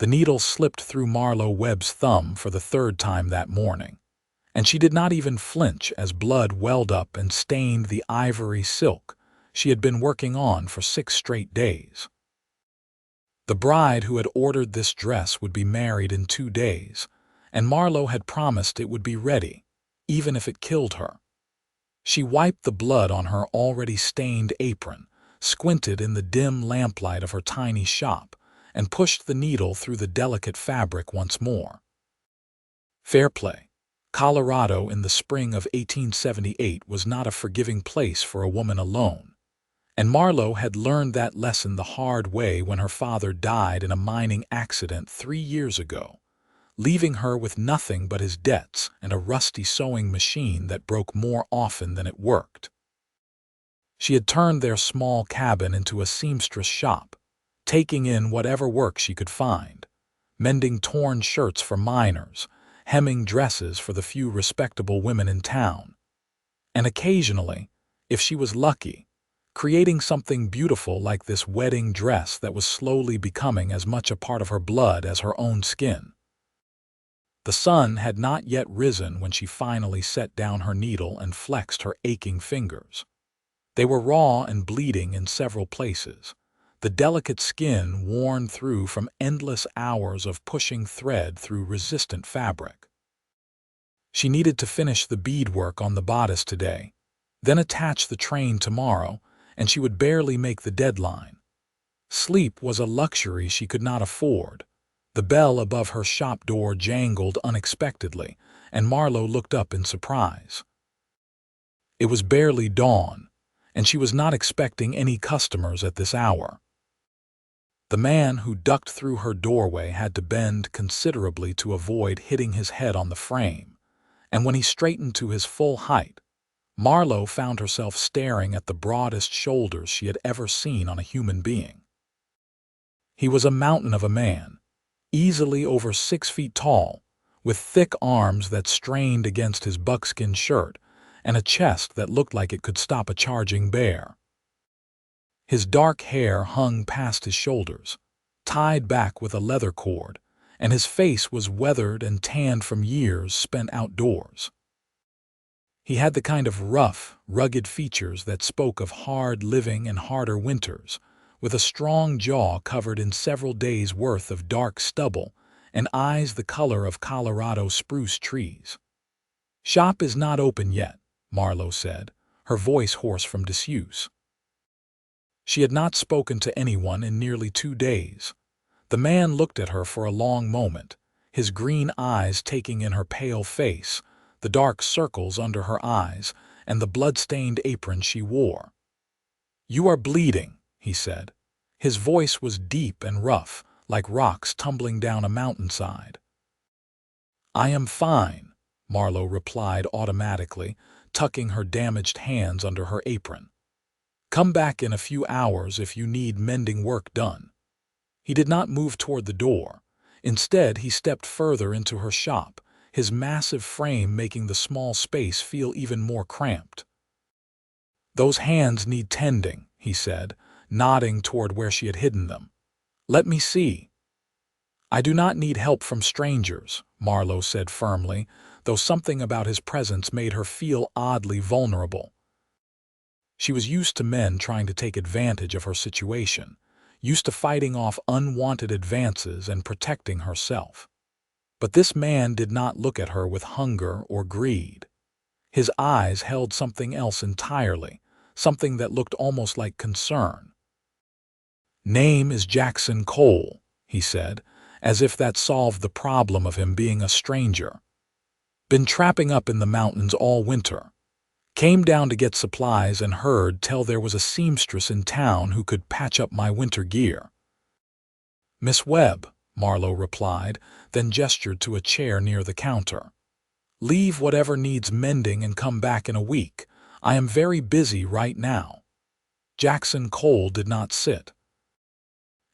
The needle slipped through Marlowe Webb's thumb for the third time that morning, and she did not even flinch as blood welled up and stained the ivory silk she had been working on for 6 straight days. The bride who had ordered this dress would be married in 2 days, and Marlowe had promised it would be ready, even if it killed her. She wiped the blood on her already stained apron, squinted in the dim lamplight of her tiny shop, and pushed the needle through the delicate fabric once more. Fairplay, Colorado in the spring of 1878 was not a forgiving place for a woman alone, and Marlowe had learned that lesson the hard way when her father died in a mining accident 3 years ago, leaving her with nothing but his debts and a rusty sewing machine that broke more often than it worked. She had turned their small cabin into a seamstress shop, taking in whatever work she could find, mending torn shirts for miners, hemming dresses for the few respectable women in town, and occasionally, if she was lucky, creating something beautiful like this wedding dress that was slowly becoming as much a part of her blood as her own skin. The sun had not yet risen when she finally set down her needle and flexed her aching fingers. They were raw and bleeding in several places, the delicate skin worn through from endless hours of pushing thread through resistant fabric. She needed to finish the beadwork on the bodice today, then attach the train tomorrow, and she would barely make the deadline. Sleep was a luxury she could not afford. The bell above her shop door jangled unexpectedly, and Marlowe looked up in surprise. It was barely dawn, and she was not expecting any customers at this hour. The man who ducked through her doorway had to bend considerably to avoid hitting his head on the frame, and when he straightened to his full height, Marlowe found herself staring at the broadest shoulders she had ever seen on a human being. He was a mountain of a man, easily over 6 feet tall, with thick arms that strained against his buckskin shirt and a chest that looked like it could stop a charging bear. His dark hair hung past his shoulders, tied back with a leather cord, and his face was weathered and tanned from years spent outdoors. He had the kind of rough, rugged features that spoke of hard living and harder winters, with a strong jaw covered in several days' worth of dark stubble and eyes the color of Colorado spruce trees. "Shop is not open yet," Marlowe said, her voice hoarse from disuse. She had not spoken to anyone in nearly 2 days. The man looked at her for a long moment, his green eyes taking in her pale face, the dark circles under her eyes, and the blood-stained apron she wore. "You are bleeding," he said. His voice was deep and rough, like rocks tumbling down a mountainside. "I am fine," Marlowe replied automatically, tucking her damaged hands under her apron. "Come back in a few hours if you need mending work done." He did not move toward the door. Instead, he stepped further into her shop, his massive frame making the small space feel even more cramped. "Those hands need tending," he said, nodding toward where she had hidden them. "Let me see." "I do not need help from strangers," Marlowe said firmly, though something about his presence made her feel oddly vulnerable. She was used to men trying to take advantage of her situation, used to fighting off unwanted advances and protecting herself. But this man did not look at her with hunger or greed. His eyes held something else entirely, something that looked almost like concern. "Name is Jackson Cole," he said, as if that solved the problem of him being a stranger. "Been trapping up in the mountains all winter. Came down to get supplies and heard tell there was a seamstress in town who could patch up my winter gear." "Miss Webb," Marlowe replied, then gestured to a chair near the counter. "Leave whatever needs mending and come back in a week. I am very busy right now." Jackson Cole did not sit.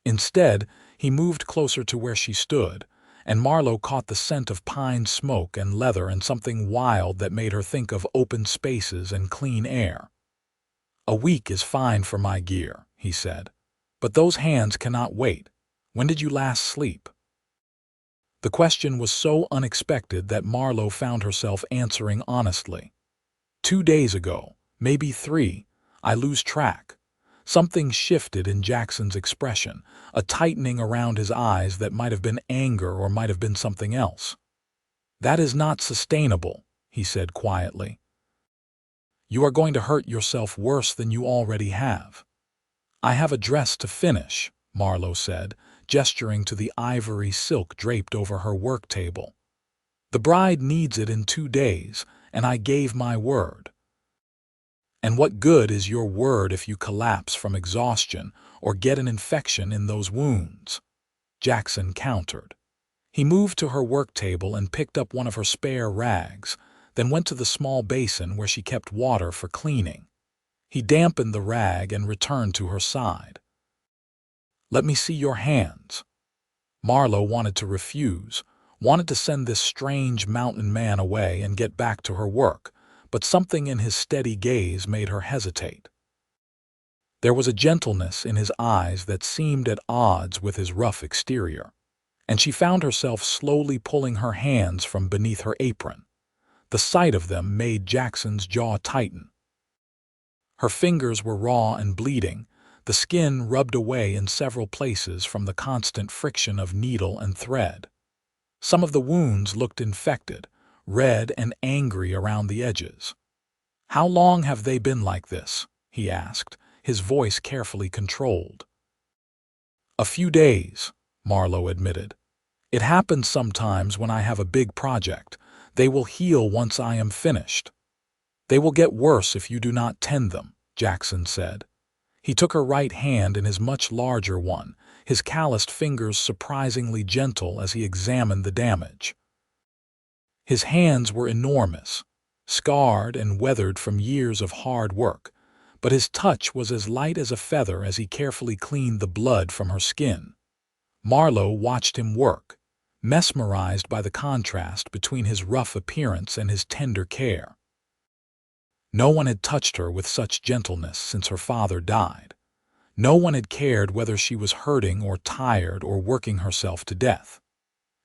Instead, he moved closer to where she stood, and Marlowe caught the scent of pine smoke and leather and something wild that made her think of open spaces and clean air. "A week is fine for my gear," he said. "But those hands cannot wait. When did you last sleep?" The question was so unexpected that Marlowe found herself answering honestly. 2 days ago, maybe 3, I lose track. Something shifted in Jackson's expression, a tightening around his eyes that might have been anger or might have been something else. That is not sustainable, he said quietly. You are going to hurt yourself worse than you already have. I have a dress to finish, Marlowe said, gesturing to the ivory silk draped over her work table. The bride needs it in 2 days, and I gave my word. And what good is your word if you collapse from exhaustion or get an infection in those wounds? Jackson countered. He moved to her work table and picked up one of her spare rags, then went to the small basin where she kept water for cleaning. He dampened the rag and returned to her side. Let me see your hands. Marlowe wanted to refuse, wanted to send this strange mountain man away and get back to her work, but something in his steady gaze made her hesitate. There was a gentleness in his eyes that seemed at odds with his rough exterior, and she found herself slowly pulling her hands from beneath her apron. The sight of them made Jackson's jaw tighten. Her fingers were raw and bleeding, the skin rubbed away in several places from the constant friction of needle and thread. Some of the wounds looked infected, red and angry around the edges. How long have they been like this? He asked, his voice carefully controlled. A few days, Marlowe admitted. It happens sometimes when I have a big project. They will heal once I am finished. They will get worse if you do not tend them, Jackson said. He took her right hand in his much larger one, his calloused fingers surprisingly gentle as he examined the damage. His hands were enormous, scarred and weathered from years of hard work, but his touch was as light as a feather as he carefully cleaned the blood from her skin. Marlowe watched him work, mesmerized by the contrast between his rough appearance and his tender care. No one had touched her with such gentleness since her father died. No one had cared whether she was hurting or tired or working herself to death.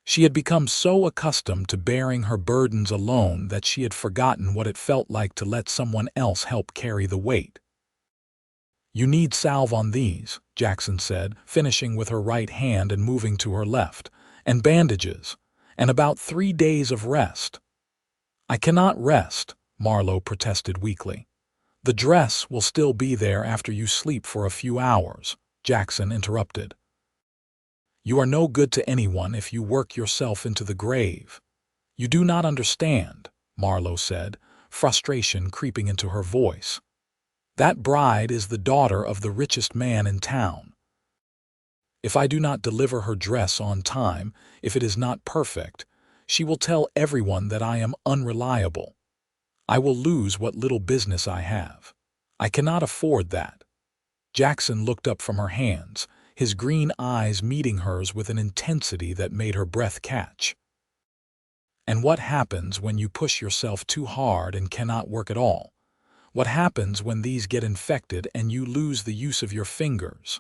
She had become so accustomed to bearing her burdens alone that she had forgotten what it felt like to let someone else help carry the weight. You need salve on these, Jackson said, finishing with her right hand and moving to her left, and bandages, and about 3 days of rest. I cannot rest, Marlowe protested weakly. The dress will still be there after you sleep for a few hours, Jackson interrupted. You are no good to anyone if you work yourself into the grave. You do not understand, Marlowe said, frustration creeping into her voice. That bride is the daughter of the richest man in town. If I do not deliver her dress on time, if it is not perfect, she will tell everyone that I am unreliable. I will lose what little business I have. I cannot afford that. Jackson looked up from her hands, his green eyes meeting hers with an intensity that made her breath catch. And what happens when you push yourself too hard and cannot work at all? What happens when these get infected and you lose the use of your fingers?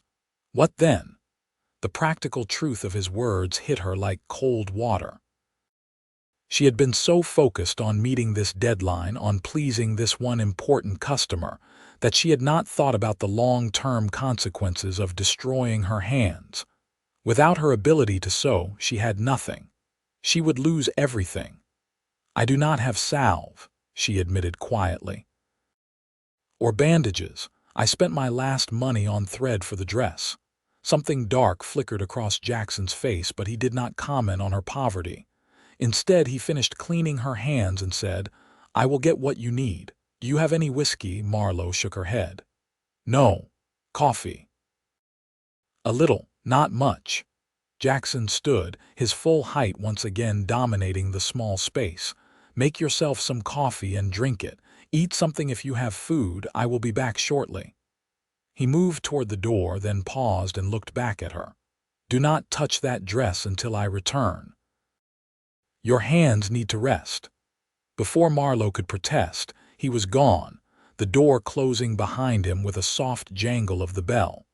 What then? The practical truth of his words hit her like cold water. She had been so focused on meeting this deadline, on pleasing this one important customer, that she had not thought about the long-term consequences of destroying her hands. Without her ability to sew, she had nothing. She would lose everything. I do not have salve, she admitted quietly. Or bandages. I spent my last money on thread for the dress. Something dark flickered across Jackson's face, but he did not comment on her poverty. Instead, he finished cleaning her hands and said, I will get what you need. Do you have any whiskey? Marlowe shook her head. No. Coffee. A little, not much. Jackson stood, his full height once again dominating the small space. Make yourself some coffee and drink it. Eat something if you have food. I will be back shortly. He moved toward the door, then paused and looked back at her. Do not touch that dress until I return. Your hands need to rest. Before Marlowe could protest, he was gone, the door closing behind him with a soft jangle of the bell.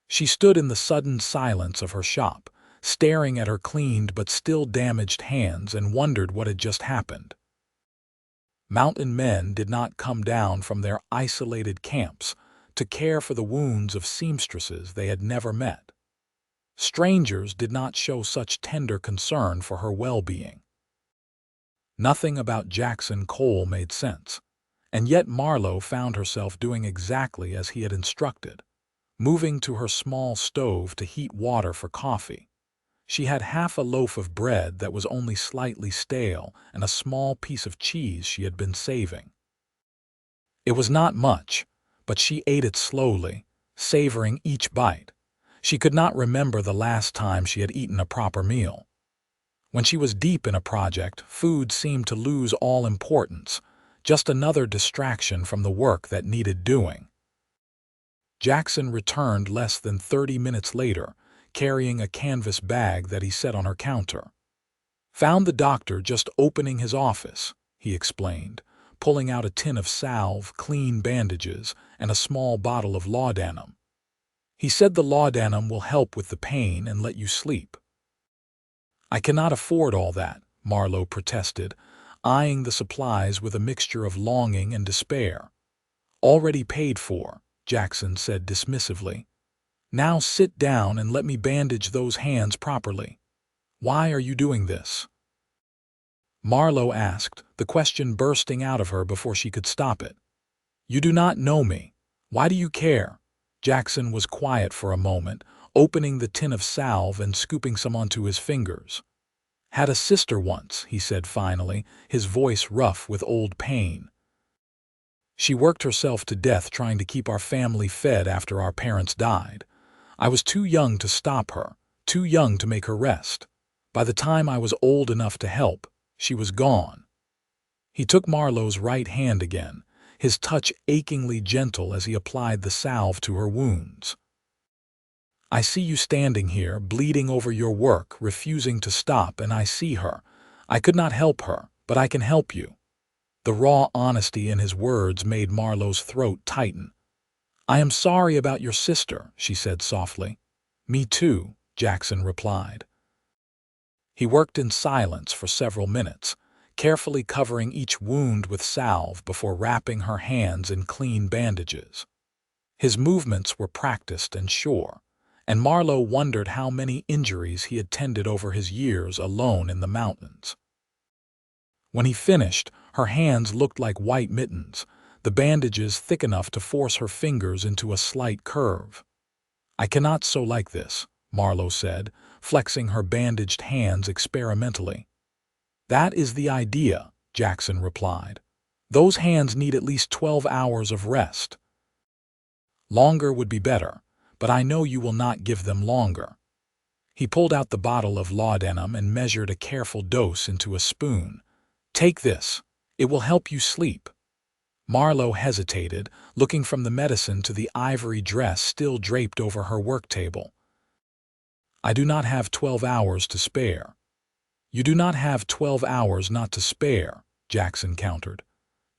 She stood in the sudden silence of her shop, staring at her cleaned but still damaged hands, and wondered what had just happened. Mountain men did not come down from their isolated camps to care for the wounds of seamstresses they had never met. Strangers did not show such tender concern for her well-being. Nothing about Jackson Cole made sense, and yet Marlowe found herself doing exactly as he had instructed, moving to her small stove to heat water for coffee. She had half a loaf of bread that was only slightly stale and a small piece of cheese she had been saving. It was not much, but she ate it slowly, savoring each bite. She could not remember the last time she had eaten a proper meal. When she was deep in a project, food seemed to lose all importance, just another distraction from the work that needed doing. Jackson returned less than 30 minutes later, carrying a canvas bag that he set on her counter. "Found the doctor just opening his office," he explained, pulling out a tin of salve, clean bandages, and a small bottle of laudanum. "He said the laudanum will help with the pain and let you sleep." "I cannot afford all that," Marlowe protested, eyeing the supplies with a mixture of longing and despair. "Already paid for," Jackson said dismissively. "Now sit down and let me bandage those hands properly. Why are you doing this?" Marlowe asked, the question bursting out of her before she could stop it. "You do not know me. Why do you care?" Jackson was quiet for a moment, opening the tin of salve and scooping some onto his fingers. "Had a sister once," he said finally, his voice rough with old pain. "She worked herself to death trying to keep our family fed after our parents died. I was too young to stop her, too young to make her rest. By the time I was old enough to help, she was gone." He took Marlowe's right hand again, his touch achingly gentle as he applied the salve to her wounds. "I see you standing here, bleeding over your work, refusing to stop, and I see her. I could not help her, but I can help you." The raw honesty in his words made Marlowe's throat tighten. "I am sorry about your sister," she said softly. "Me too," Jackson replied. He worked in silence for several minutes, carefully covering each wound with salve before wrapping her hands in clean bandages. His movements were practiced and sure, and Marlowe wondered how many injuries he had tended over his years alone in the mountains. When he finished, her hands looked like white mittens, the bandages thick enough to force her fingers into a slight curve. "I cannot sew like this," Marlowe said, flexing her bandaged hands experimentally. "That is the idea," Jackson replied. "Those hands need at least 12 hours of rest. Longer would be better, but I know you will not give them longer." He pulled out the bottle of laudanum and measured a careful dose into a spoon. "Take this. It will help you sleep." Marlowe hesitated, looking from the medicine to the ivory dress still draped over her work table. "I do not have 12 hours to spare." "You do not have 12 hours not to spare," Jackson countered.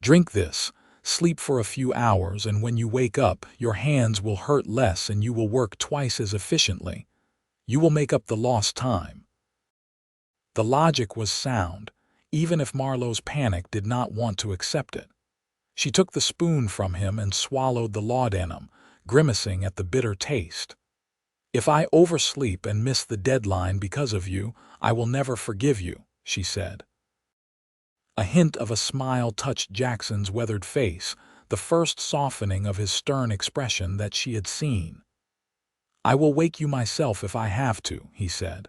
"Drink this, sleep for a few hours, and when you wake up, your hands will hurt less and you will work twice as efficiently. You will make up the lost time." The logic was sound, even if Marlowe's panic did not want to accept it. She took the spoon from him and swallowed the laudanum, grimacing at the bitter taste. "If I oversleep and miss the deadline because of you, I will never forgive you," she said. A hint of a smile touched Jackson's weathered face, the first softening of his stern expression that she had seen. "I will wake you myself if I have to," he said.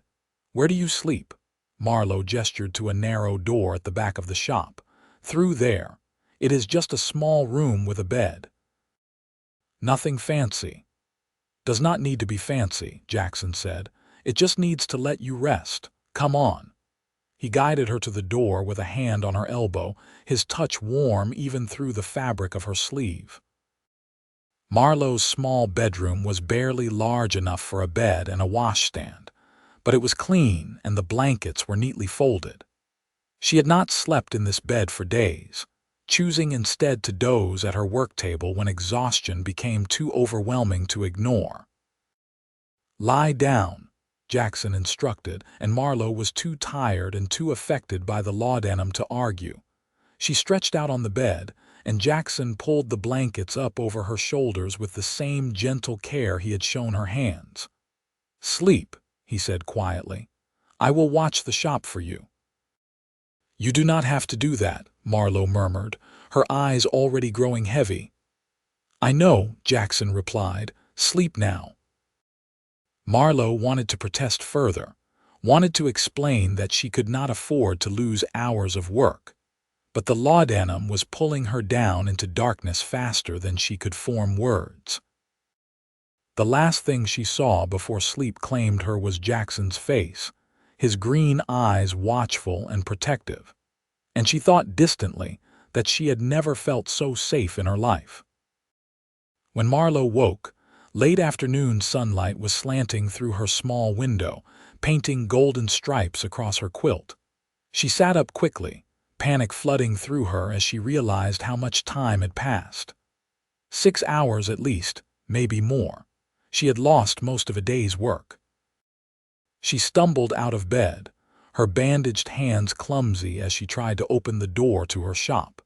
"Where do you sleep?" Marlowe gestured to a narrow door at the back of the shop. "Through there. It is just a small room with a bed." "Nothing fancy." "Does not need to be fancy," Jackson said. "It just needs to let you rest. Come on." He guided her to the door with a hand on her elbow, his touch warm even through the fabric of her sleeve. Marlowe's small bedroom was barely large enough for a bed and a washstand, but it was clean and the blankets were neatly folded. She had not slept in this bed for days, choosing instead to doze at her work table when exhaustion became too overwhelming to ignore. "Lie down," Jackson instructed, and Marlowe was too tired and too affected by the laudanum to argue. She stretched out on the bed, and Jackson pulled the blankets up over her shoulders with the same gentle care he had shown her hands. "Sleep," he said quietly. "I will watch the shop for you." "You do not have to do that," Marlowe murmured, her eyes already growing heavy. "I know," Jackson replied. "Sleep now." Marlowe wanted to protest further, wanted to explain that she could not afford to lose hours of work. But the laudanum was pulling her down into darkness faster than she could form words. The last thing she saw before sleep claimed her was Jackson's face, his green eyes watchful and protective. And she thought distantly that she had never felt so safe in her life. When Marlowe woke, late afternoon sunlight was slanting through her small window, painting golden stripes across her quilt. She sat up quickly, panic flooding through her as she realized how much time had passed. 6 hours at least, maybe more. She had lost most of a day's work. She stumbled out of bed, her bandaged hands clumsy as she tried to open the door to her shop.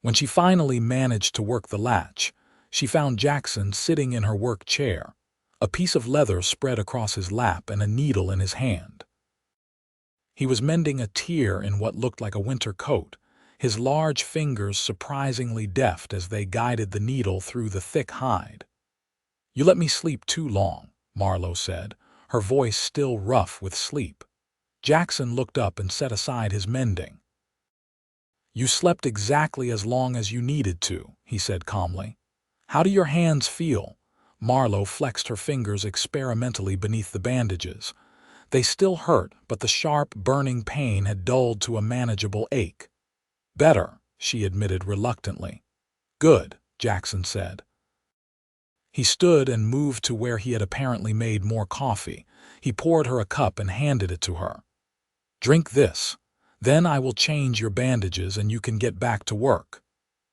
When she finally managed to work the latch, she found Jackson sitting in her work chair, a piece of leather spread across his lap and a needle in his hand. He was mending a tear in what looked like a winter coat, his large fingers surprisingly deft as they guided the needle through the thick hide. "You let me sleep too long," Marlowe said, her voice still rough with sleep. Jackson looked up and set aside his mending. "You slept exactly as long as you needed to," he said calmly. "How do your hands feel?" Marlowe flexed her fingers experimentally beneath the bandages. They still hurt, but the sharp, burning pain had dulled to a manageable ache. "Better," she admitted reluctantly. "Good," Jackson said. He stood and moved to where he had apparently made more coffee. He poured her a cup and handed it to her. "Drink this. Then I will change your bandages and you can get back to work."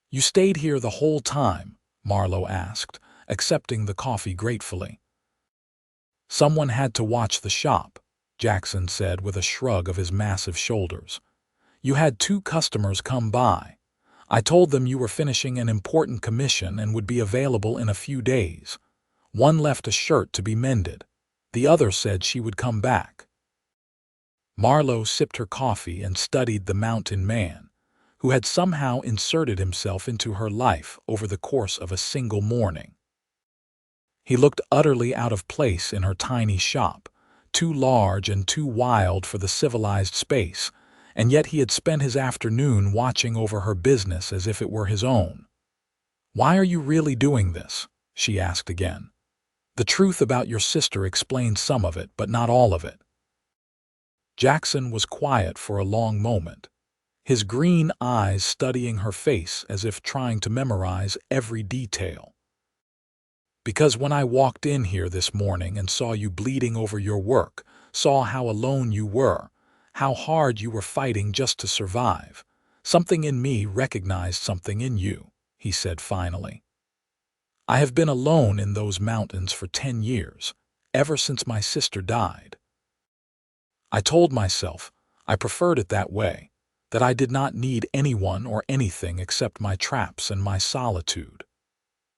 "You stayed here the whole time?" Marlowe asked, accepting the coffee gratefully. "Someone had to watch the shop," Jackson said with a shrug of his massive shoulders. "You had 2 customers come by. I told them you were finishing an important commission and would be available in a few days. One left a shirt to be mended. The other said she would come back." Marlowe sipped her coffee and studied the mountain man, who had somehow inserted himself into her life over the course of a single morning. He looked utterly out of place in her tiny shop, too large and too wild for the civilized space, and yet he had spent his afternoon watching over her business as if it were his own. "Why are you really doing this?" she asked again. "The truth about your sister explains some of it, but not all of it." Jackson was quiet for a long moment, his green eyes studying her face as if trying to memorize every detail. "Because when I walked in here this morning and saw you bleeding over your work, saw how alone you were, how hard you were fighting just to survive, something in me recognized something in you," he said finally. "I have been alone in those mountains for 10 years, ever since my sister died. I told myself I preferred it that way, that I did not need anyone or anything except my traps and my solitude.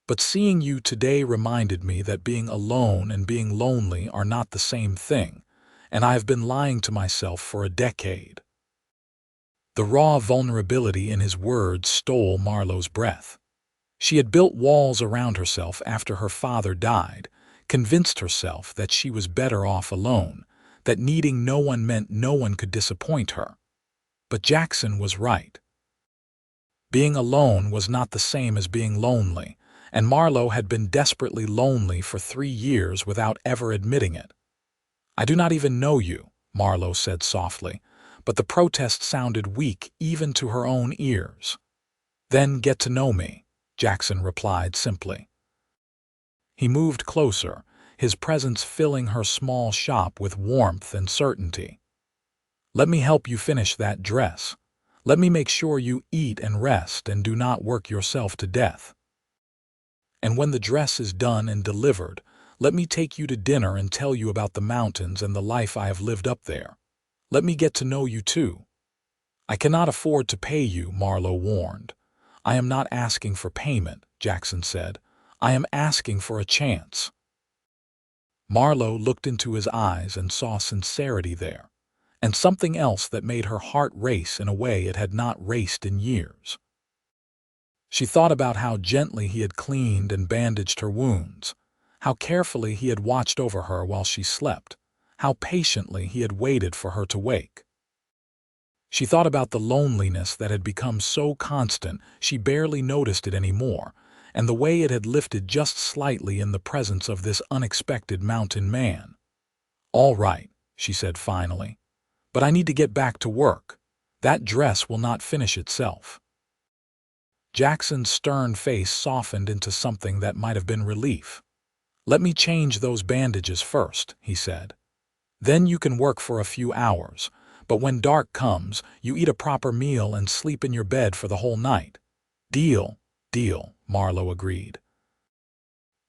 But seeing you today reminded me that being alone and being lonely are not the same thing, and I have been lying to myself for a decade." The raw vulnerability in his words stole Marlowe's breath. She had built walls around herself after her father died, convinced herself that she was better off alone, that needing no one meant no one could disappoint her. But Jackson was right. Being alone was not the same as being lonely, and Marlowe had been desperately lonely for 3 years without ever admitting it. "I do not even know you," Marlowe said softly, but the protest sounded weak even to her own ears. "Then get to know me," Jackson replied simply. He moved closer, his presence filling her small shop with warmth and certainty. "Let me help you finish that dress. Let me make sure you eat and rest and do not work yourself to death. And when the dress is done and delivered, Let me take you to dinner and tell you about the mountains and the life I have lived up there. Let me get to know you too." "I cannot afford to pay you," Marlowe warned. "I am not asking for payment," Jackson said. "I am asking for a chance." Marlowe looked into his eyes and saw sincerity there, and something else that made her heart race in a way it had not raced in years. She thought about how gently he had cleaned and bandaged her wounds, how carefully he had watched over her while she slept, how patiently he had waited for her to wake. She thought about the loneliness that had become so constant she barely noticed it anymore, and the way it had lifted just slightly in the presence of this unexpected mountain man. "All right," she said finally, "but I need to get back to work. That dress will not finish itself." Jackson's stern face softened into something that might have been relief. "Let me change those bandages first," he said. "Then you can work for a few hours, but when dark comes, you eat a proper meal and sleep in your bed for the whole night." "Deal, deal," Marlowe agreed.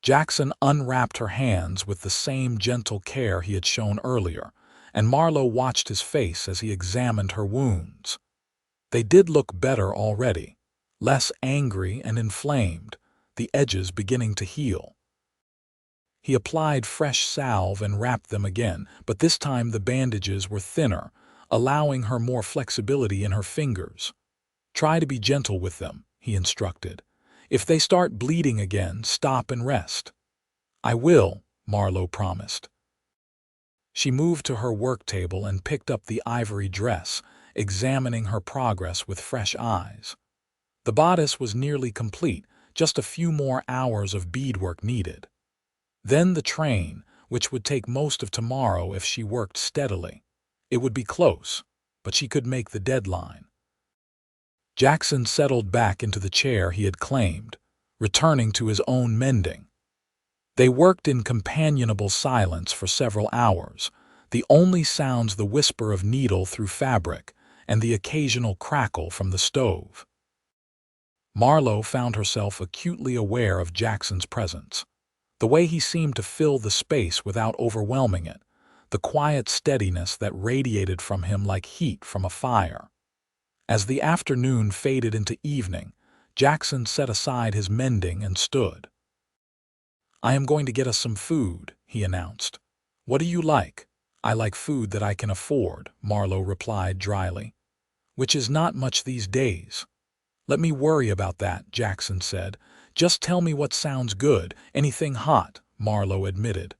Jackson unwrapped her hands with the same gentle care he had shown earlier, and Marlowe watched his face as he examined her wounds. They did look better already, less angry and inflamed, the edges beginning to heal. He applied fresh salve and wrapped them again, but this time the bandages were thinner, allowing her more flexibility in her fingers. "Try to be gentle with them," he instructed. "If they start bleeding again, stop and rest." "I will," Marlowe promised. She moved to her work table and picked up the ivory dress, examining her progress with fresh eyes. The bodice was nearly complete, just a few more hours of beadwork needed. Then the train, which would take most of tomorrow if she worked steadily. It would be close, but she could make the deadline. Jackson settled back into the chair he had claimed, returning to his own mending. They worked in companionable silence for several hours, the only sounds the whisper of needle through fabric and the occasional crackle from the stove. Marlowe found herself acutely aware of Jackson's presence. The way he seemed to fill the space without overwhelming it, the quiet steadiness that radiated from him like heat from a fire. As the afternoon faded into evening, Jackson set aside his mending and stood. "I am going to get us some food," he announced. "What do you like?" "I like food that I can afford," Marlowe replied dryly. "Which is not much these days." "Let me worry about that," Jackson said. "Just tell me what sounds good, anything hot," Marlowe admitted.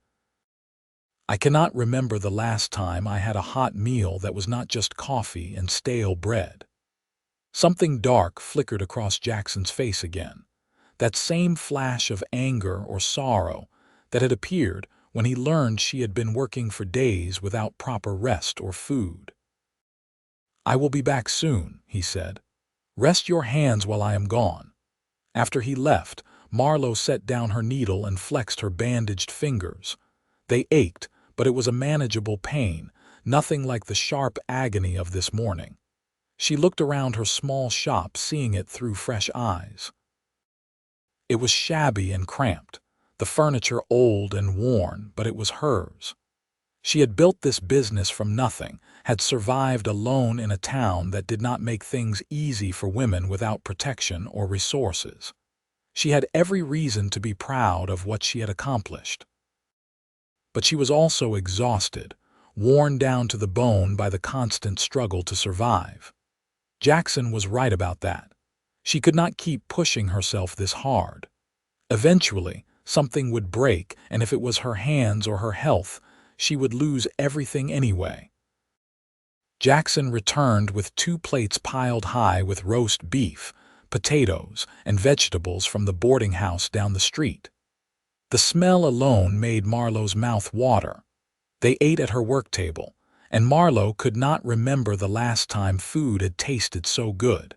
"I cannot remember the last time I had a hot meal that was not just coffee and stale bread." Something dark flickered across Jackson's face again, that same flash of anger or sorrow that had appeared when he learned she had been working for days without proper rest or food. "I will be back soon," he said. "Rest your hands while I am gone." After he left, Marlowe set down her needle and flexed her bandaged fingers. They ached, but it was a manageable pain, nothing like the sharp agony of this morning. She looked around her small shop, seeing it through fresh eyes. It was shabby and cramped, the furniture old and worn, but it was hers. She had built this business from nothing, had survived alone in a town that did not make things easy for women without protection or resources. She had every reason to be proud of what she had accomplished. But she was also exhausted, worn down to the bone by the constant struggle to survive. Jackson was right about that. She could not keep pushing herself this hard. Eventually, something would break, and if it was her hands or her health, she would lose everything anyway. Jackson returned with 2 plates piled high with roast beef, potatoes, and vegetables from the boarding house down the street. The smell alone made Marlowe's mouth water. They ate at her work table, and Marlowe could not remember the last time food had tasted so good.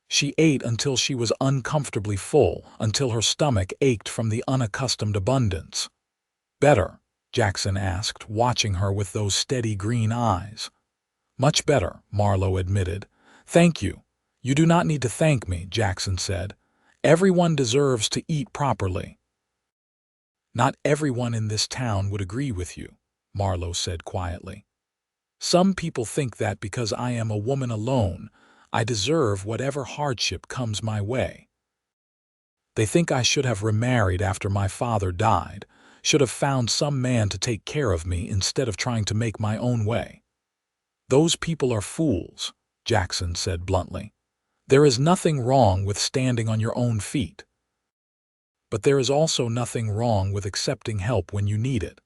She ate until she was uncomfortably full, until her stomach ached from the unaccustomed abundance. "Better?" Jackson asked, watching her with those steady green eyes. "Much better," Marlowe admitted. "Thank you." "You do not need to thank me," Jackson said. "Everyone deserves to eat properly." Not everyone in this town would agree with you, Marlowe said quietly. Some people think that because I am a woman alone, I deserve whatever hardship comes my way. They think I should have remarried after my father died, should have found some man to take care of me instead of trying to make my own way. Those people are fools, Jackson said bluntly. There is nothing wrong with standing on your own feet. But there is also nothing wrong with accepting help when you need it.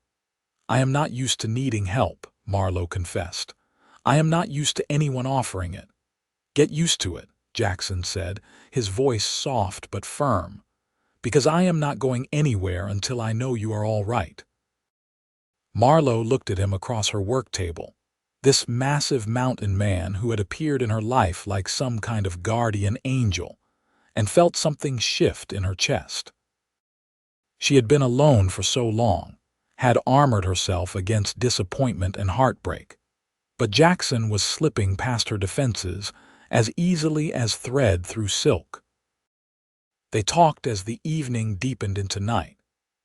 I am not used to needing help, Marlowe confessed. I am not used to anyone offering it. Get used to it, Jackson said, his voice soft but firm, because I am not going anywhere until I know you are all right. Marlowe looked at him across her work table. This massive mountain man who had appeared in her life like some kind of guardian angel, and felt something shift in her chest. She had been alone for so long, had armored herself against disappointment and heartbreak. But Jackson was slipping past her defenses as easily as thread through silk. They talked as the evening deepened into night,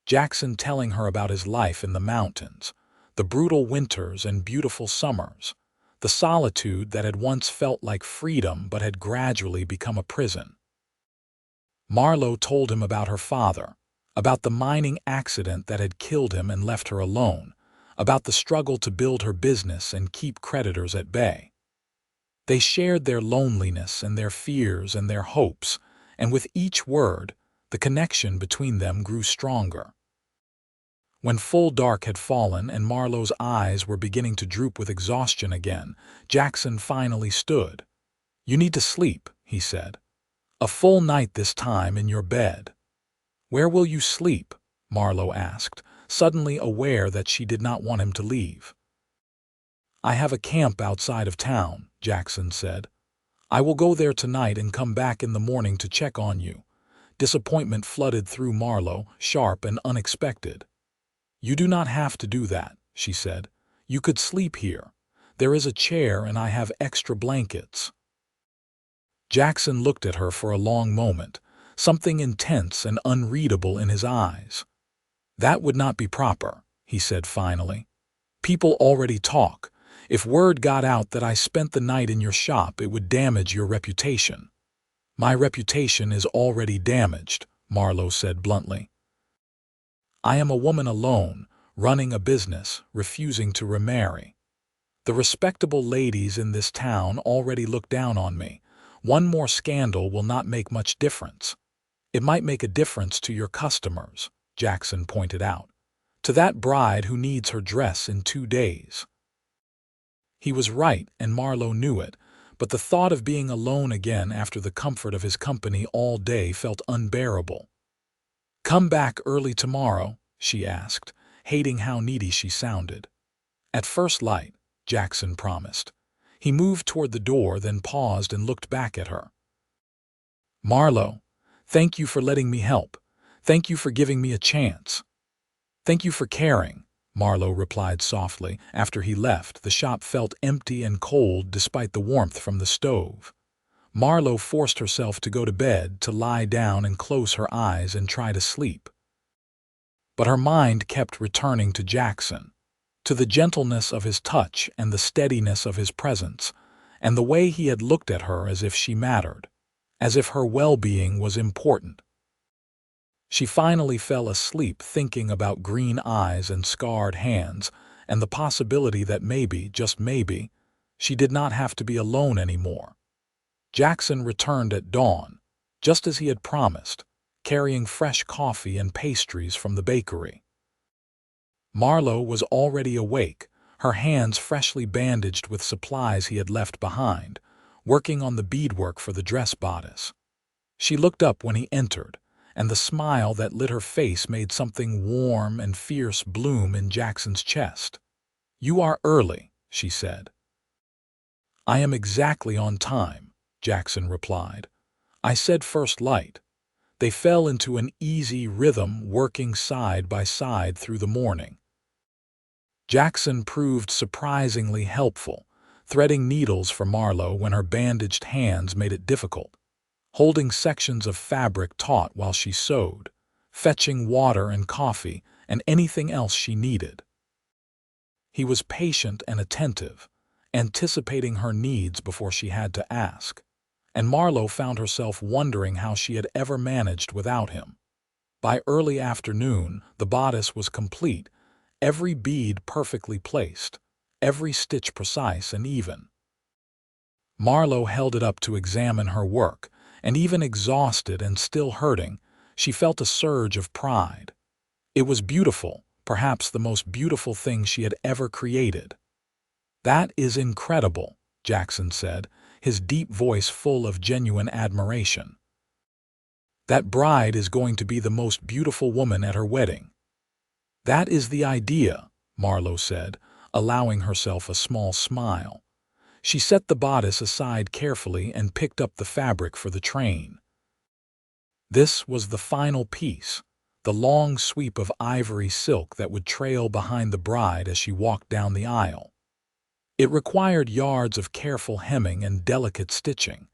Jackson telling her about his life in the mountains, the brutal winters and beautiful summers, the solitude that had once felt like freedom but had gradually become a prison. Marlowe told him about her father, about the mining accident that had killed him and left her alone, about the struggle to build her business and keep creditors at bay. They shared their loneliness and their fears and their hopes, and with each word, the connection between them grew stronger. When full dark had fallen and Marlowe's eyes were beginning to droop with exhaustion again, Jackson finally stood. "You need to sleep," he said. "A full night this time in your bed." "Where will you sleep?" Marlowe asked, suddenly aware that she did not want him to leave. "I have a camp outside of town," Jackson said. "I will go there tonight and come back in the morning to check on you." Disappointment flooded through Marlowe, sharp and unexpected. "You do not have to do that," she said. "You could sleep here. There is a chair and I have extra blankets." Jackson looked at her for a long moment, something intense and unreadable in his eyes. "That would not be proper," he said finally. "People already talk. If word got out that I spent the night in your shop, it would damage your reputation." "My reputation is already damaged," Marlowe said bluntly. "I am a woman alone, running a business, refusing to remarry. The respectable ladies in this town already look down on me. One more scandal will not make much difference." "It might make a difference to your customers," Jackson pointed out. "To that bride who needs her dress in 2 days." He was right, and Marlowe knew it, but the thought of being alone again after the comfort of his company all day felt unbearable. "Come back early tomorrow?" she asked, hating how needy she sounded. "At first light," Jackson promised. He moved toward the door, then paused and looked back at her. "Marlowe, thank you for letting me help. Thank you for giving me a chance." "Thank you for caring," Marlowe replied softly. After he left, the shop felt empty and cold despite the warmth from the stove. Marlowe forced herself to go to bed, to lie down and close her eyes and try to sleep. But her mind kept returning to Jackson, to the gentleness of his touch and the steadiness of his presence, and the way he had looked at her as if she mattered, as if her well-being was important. She finally fell asleep thinking about green eyes and scarred hands, and the possibility that maybe, just maybe, she did not have to be alone anymore. Jackson returned at dawn, just as he had promised, carrying fresh coffee and pastries from the bakery. Marlowe was already awake, her hands freshly bandaged with supplies he had left behind, working on the beadwork for the dress bodice. She looked up when he entered, and the smile that lit her face made something warm and fierce bloom in Jackson's chest. "You are early," she said. "I am exactly on time," Jackson replied. "I said first light." They fell into an easy rhythm, working side by side through the morning. Jackson proved surprisingly helpful, threading needles for Marlowe when her bandaged hands made it difficult, holding sections of fabric taut while she sewed, fetching water and coffee, and anything else she needed. He was patient and attentive, anticipating her needs before she had to ask, and Marlowe found herself wondering how she had ever managed without him. By early afternoon, the bodice was complete, every bead perfectly placed, every stitch precise and even. Marlowe held it up to examine her work, and even exhausted and still hurting, she felt a surge of pride. It was beautiful, perhaps the most beautiful thing she had ever created. "That is incredible," Jackson said, his deep voice full of genuine admiration. "That bride is going to be the most beautiful woman at her wedding." "That is the idea," Marlowe said, allowing herself a small smile. She set the bodice aside carefully and picked up the fabric for the train. This was the final piece, the long sweep of ivory silk that would trail behind the bride as she walked down the aisle. It required yards of careful hemming and delicate stitching,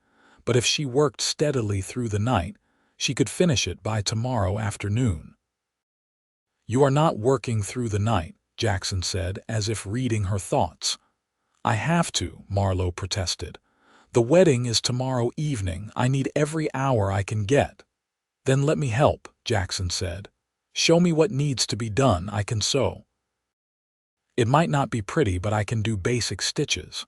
but if she worked steadily through the night, she could finish it by tomorrow afternoon. "You are not working through the night," Jackson said, as if reading her thoughts. "I have to," Marlowe protested. "The wedding is tomorrow evening. I need every hour I can get." "Then let me help," Jackson said. "Show me what needs to be done. I can sew. It might not be pretty, but I can do basic stitches."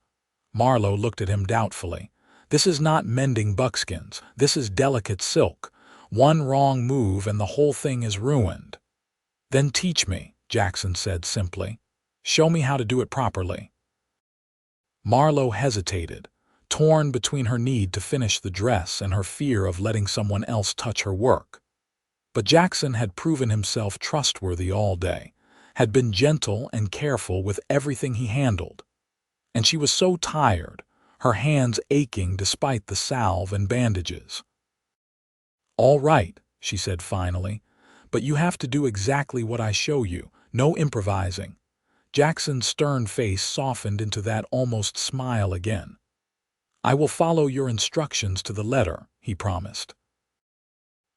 Marlowe looked at him doubtfully. "This is not mending buckskins. This is delicate silk. One wrong move and the whole thing is ruined." "Then teach me," Jackson said simply. "Show me how to do it properly." Marlowe hesitated, torn between her need to finish the dress and her fear of letting someone else touch her work. But Jackson had proven himself trustworthy all day, had been gentle and careful with everything he handled. And she was so tired, her hands aching despite the salve and bandages. "All right," she said finally, "but you have to do exactly what I show you, no improvising." Jackson's stern face softened into that almost smile again. "I will follow your instructions to the letter," he promised.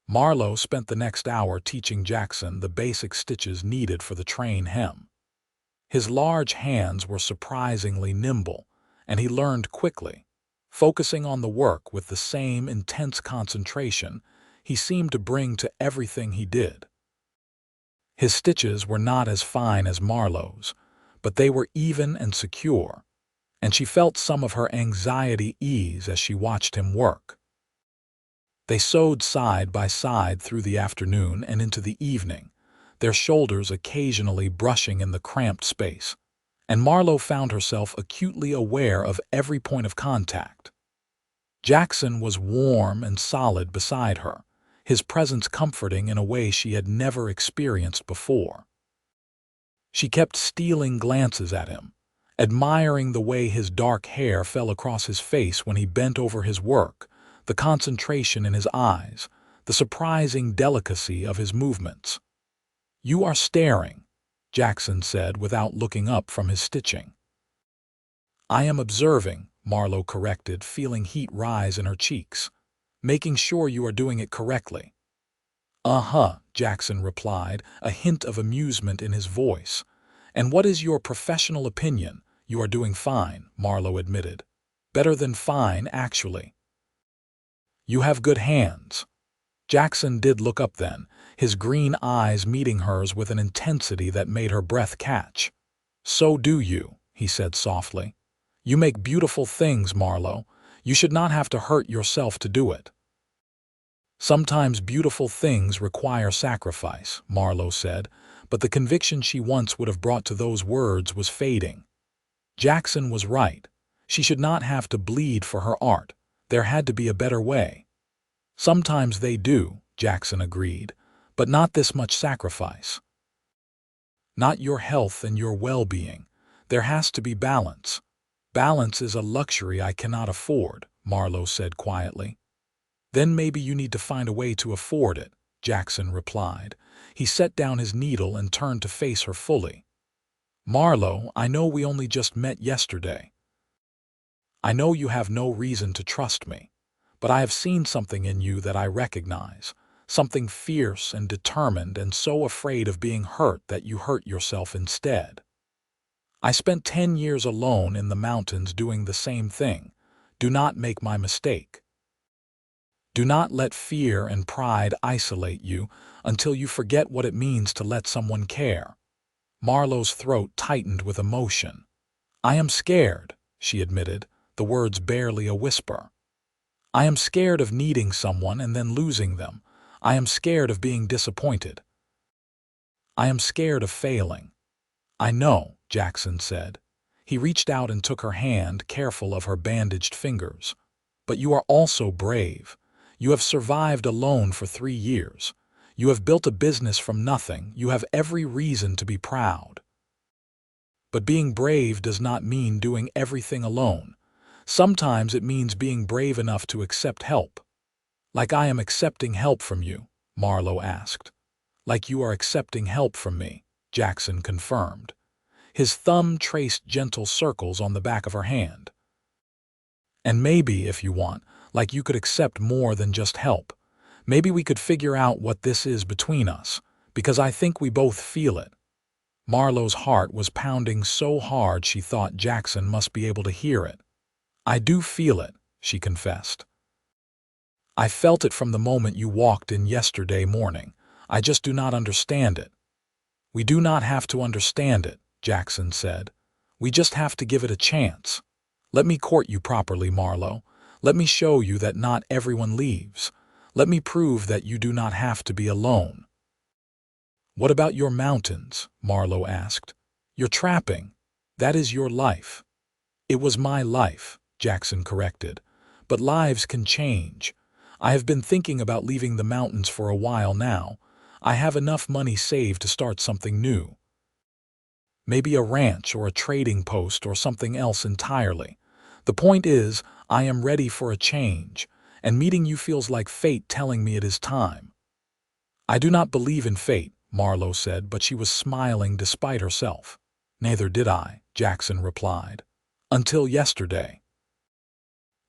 Marlowe spent the next hour teaching Jackson the basic stitches needed for the train hem. His large hands were surprisingly nimble, and he learned quickly. Focusing on the work with the same intense concentration he seemed to bring to everything he did. His stitches were not as fine as Marlowe's, but they were even and secure, and she felt some of her anxiety ease as she watched him work. They sewed side by side through the afternoon and into the evening, their shoulders occasionally brushing in the cramped space, and Marlowe found herself acutely aware of every point of contact. Jackson was warm and solid beside her, his presence comforting in a way she had never experienced before. She kept stealing glances at him, admiring the way his dark hair fell across his face when he bent over his work, the concentration in his eyes, the surprising delicacy of his movements. "You are staring," Jackson said without looking up from his stitching. "I am observing," Marlowe corrected, feeling heat rise in her cheeks. "Making sure you are doing it correctly." "Uh-huh," Jackson replied, a hint of amusement in his voice. "And what is your professional opinion?" "You are doing fine," Marlowe admitted. "Better than fine, actually." "You have good hands." Jackson did look up then, his green eyes meeting hers with an intensity that made her breath catch. "So do you," he said softly. "You make beautiful things, Marlowe. You should not have to hurt yourself to do it." "Sometimes beautiful things require sacrifice," Marlowe said, but the conviction she once would have brought to those words was fading. Jackson was right. She should not have to bleed for her art. There had to be a better way. "Sometimes they do," Jackson agreed, "but not this much sacrifice. Not your health and your well-being. There has to be balance." "Balance is a luxury I cannot afford," Marlowe said quietly. "Then maybe you need to find a way to afford it," Jackson replied. He set down his needle and turned to face her fully. "Marlowe, I know we only just met yesterday. I know you have no reason to trust me, but I have seen something in you that I recognize, something fierce and determined and so afraid of being hurt that you hurt yourself instead. I spent 10 years alone in the mountains doing the same thing. Do not make my mistake. Do not let fear and pride isolate you until you forget what it means to let someone care. Marlowe's throat tightened with emotion. I am scared, she admitted, the words barely a whisper. I am scared of needing someone and then losing them. I am scared of being disappointed. I am scared of failing. I know, Jackson said. He reached out and took her hand, careful of her bandaged fingers. But you are also brave. You have survived alone for 3 years. You have built a business from nothing. You have every reason to be proud. But being brave does not mean doing everything alone. Sometimes it means being brave enough to accept help. Like I am accepting help from you, Marlowe asked. Like you are accepting help from me, Jackson confirmed. His thumb traced gentle circles on the back of her hand. And maybe, if you want, like you could accept more than just help. Maybe we could figure out what this is between us, because I think we both feel it. Marlowe's heart was pounding so hard she thought Jackson must be able to hear it. I do feel it, she confessed. I felt it from the moment you walked in yesterday morning. I just do not understand it. We do not have to understand it, Jackson said. We just have to give it a chance. Let me court you properly, Marlowe. Let me show you that not everyone leaves. Let me prove that you do not have to be alone. What about your mountains? Marlowe asked. Your trapping. That is your life. It was my life, Jackson corrected. But lives can change. I have been thinking about leaving the mountains for a while now. I have enough money saved to start something new. Maybe a ranch or a trading post or something else entirely. The point is, I am ready for a change, and meeting you feels like fate telling me it is time. I do not believe in fate, Marlowe said, but she was smiling despite herself. Neither did I, Jackson replied. Until yesterday.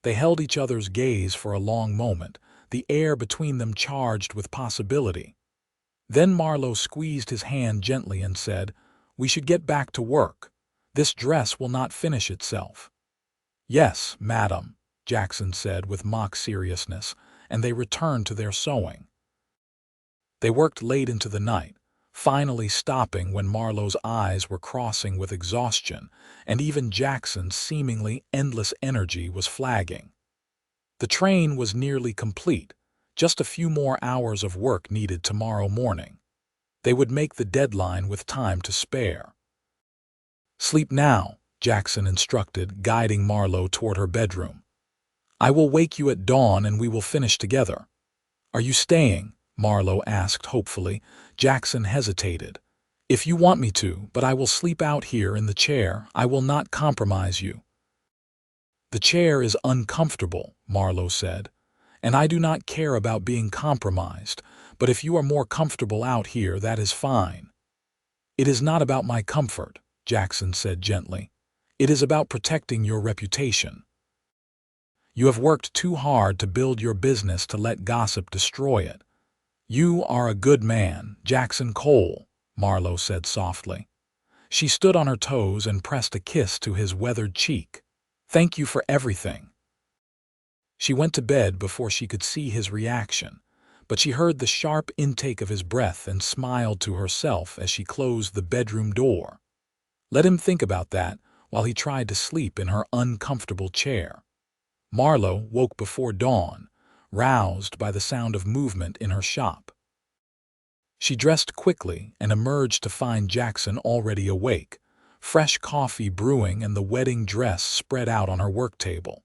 They held each other's gaze for a long moment, the air between them charged with possibility. Then Marlowe squeezed his hand gently and said, We should get back to work. This dress will not finish itself. Yes, madam, Jackson said with mock seriousness, and they returned to their sewing. They worked late into the night, finally stopping when Marlowe's eyes were crossing with exhaustion, and even Jackson's seemingly endless energy was flagging. The train was nearly complete, just a few more hours of work needed tomorrow morning. They would make the deadline with time to spare. Sleep now, Jackson instructed, guiding Marlowe toward her bedroom. I will wake you at dawn and we will finish together. Are you staying? Marlowe asked hopefully. Jackson hesitated. If you want me to, but I will sleep out here in the chair. I will not compromise you. The chair is uncomfortable, Marlowe said, and I do not care about being compromised, but if you are more comfortable out here, that is fine. It is not about my comfort, Jackson said gently. It is about protecting your reputation. You have worked too hard to build your business to let gossip destroy it. You are a good man, Jackson Cole, Marlowe said softly. She stood on her toes and pressed a kiss to his weathered cheek. Thank you for everything. She went to bed before she could see his reaction, but she heard the sharp intake of his breath and smiled to herself as she closed the bedroom door. Let him think about that while he tried to sleep in her uncomfortable chair. Marlowe woke before dawn, roused by the sound of movement in her shop. She dressed quickly and emerged to find Jackson already awake, fresh coffee brewing and the wedding dress spread out on her work table.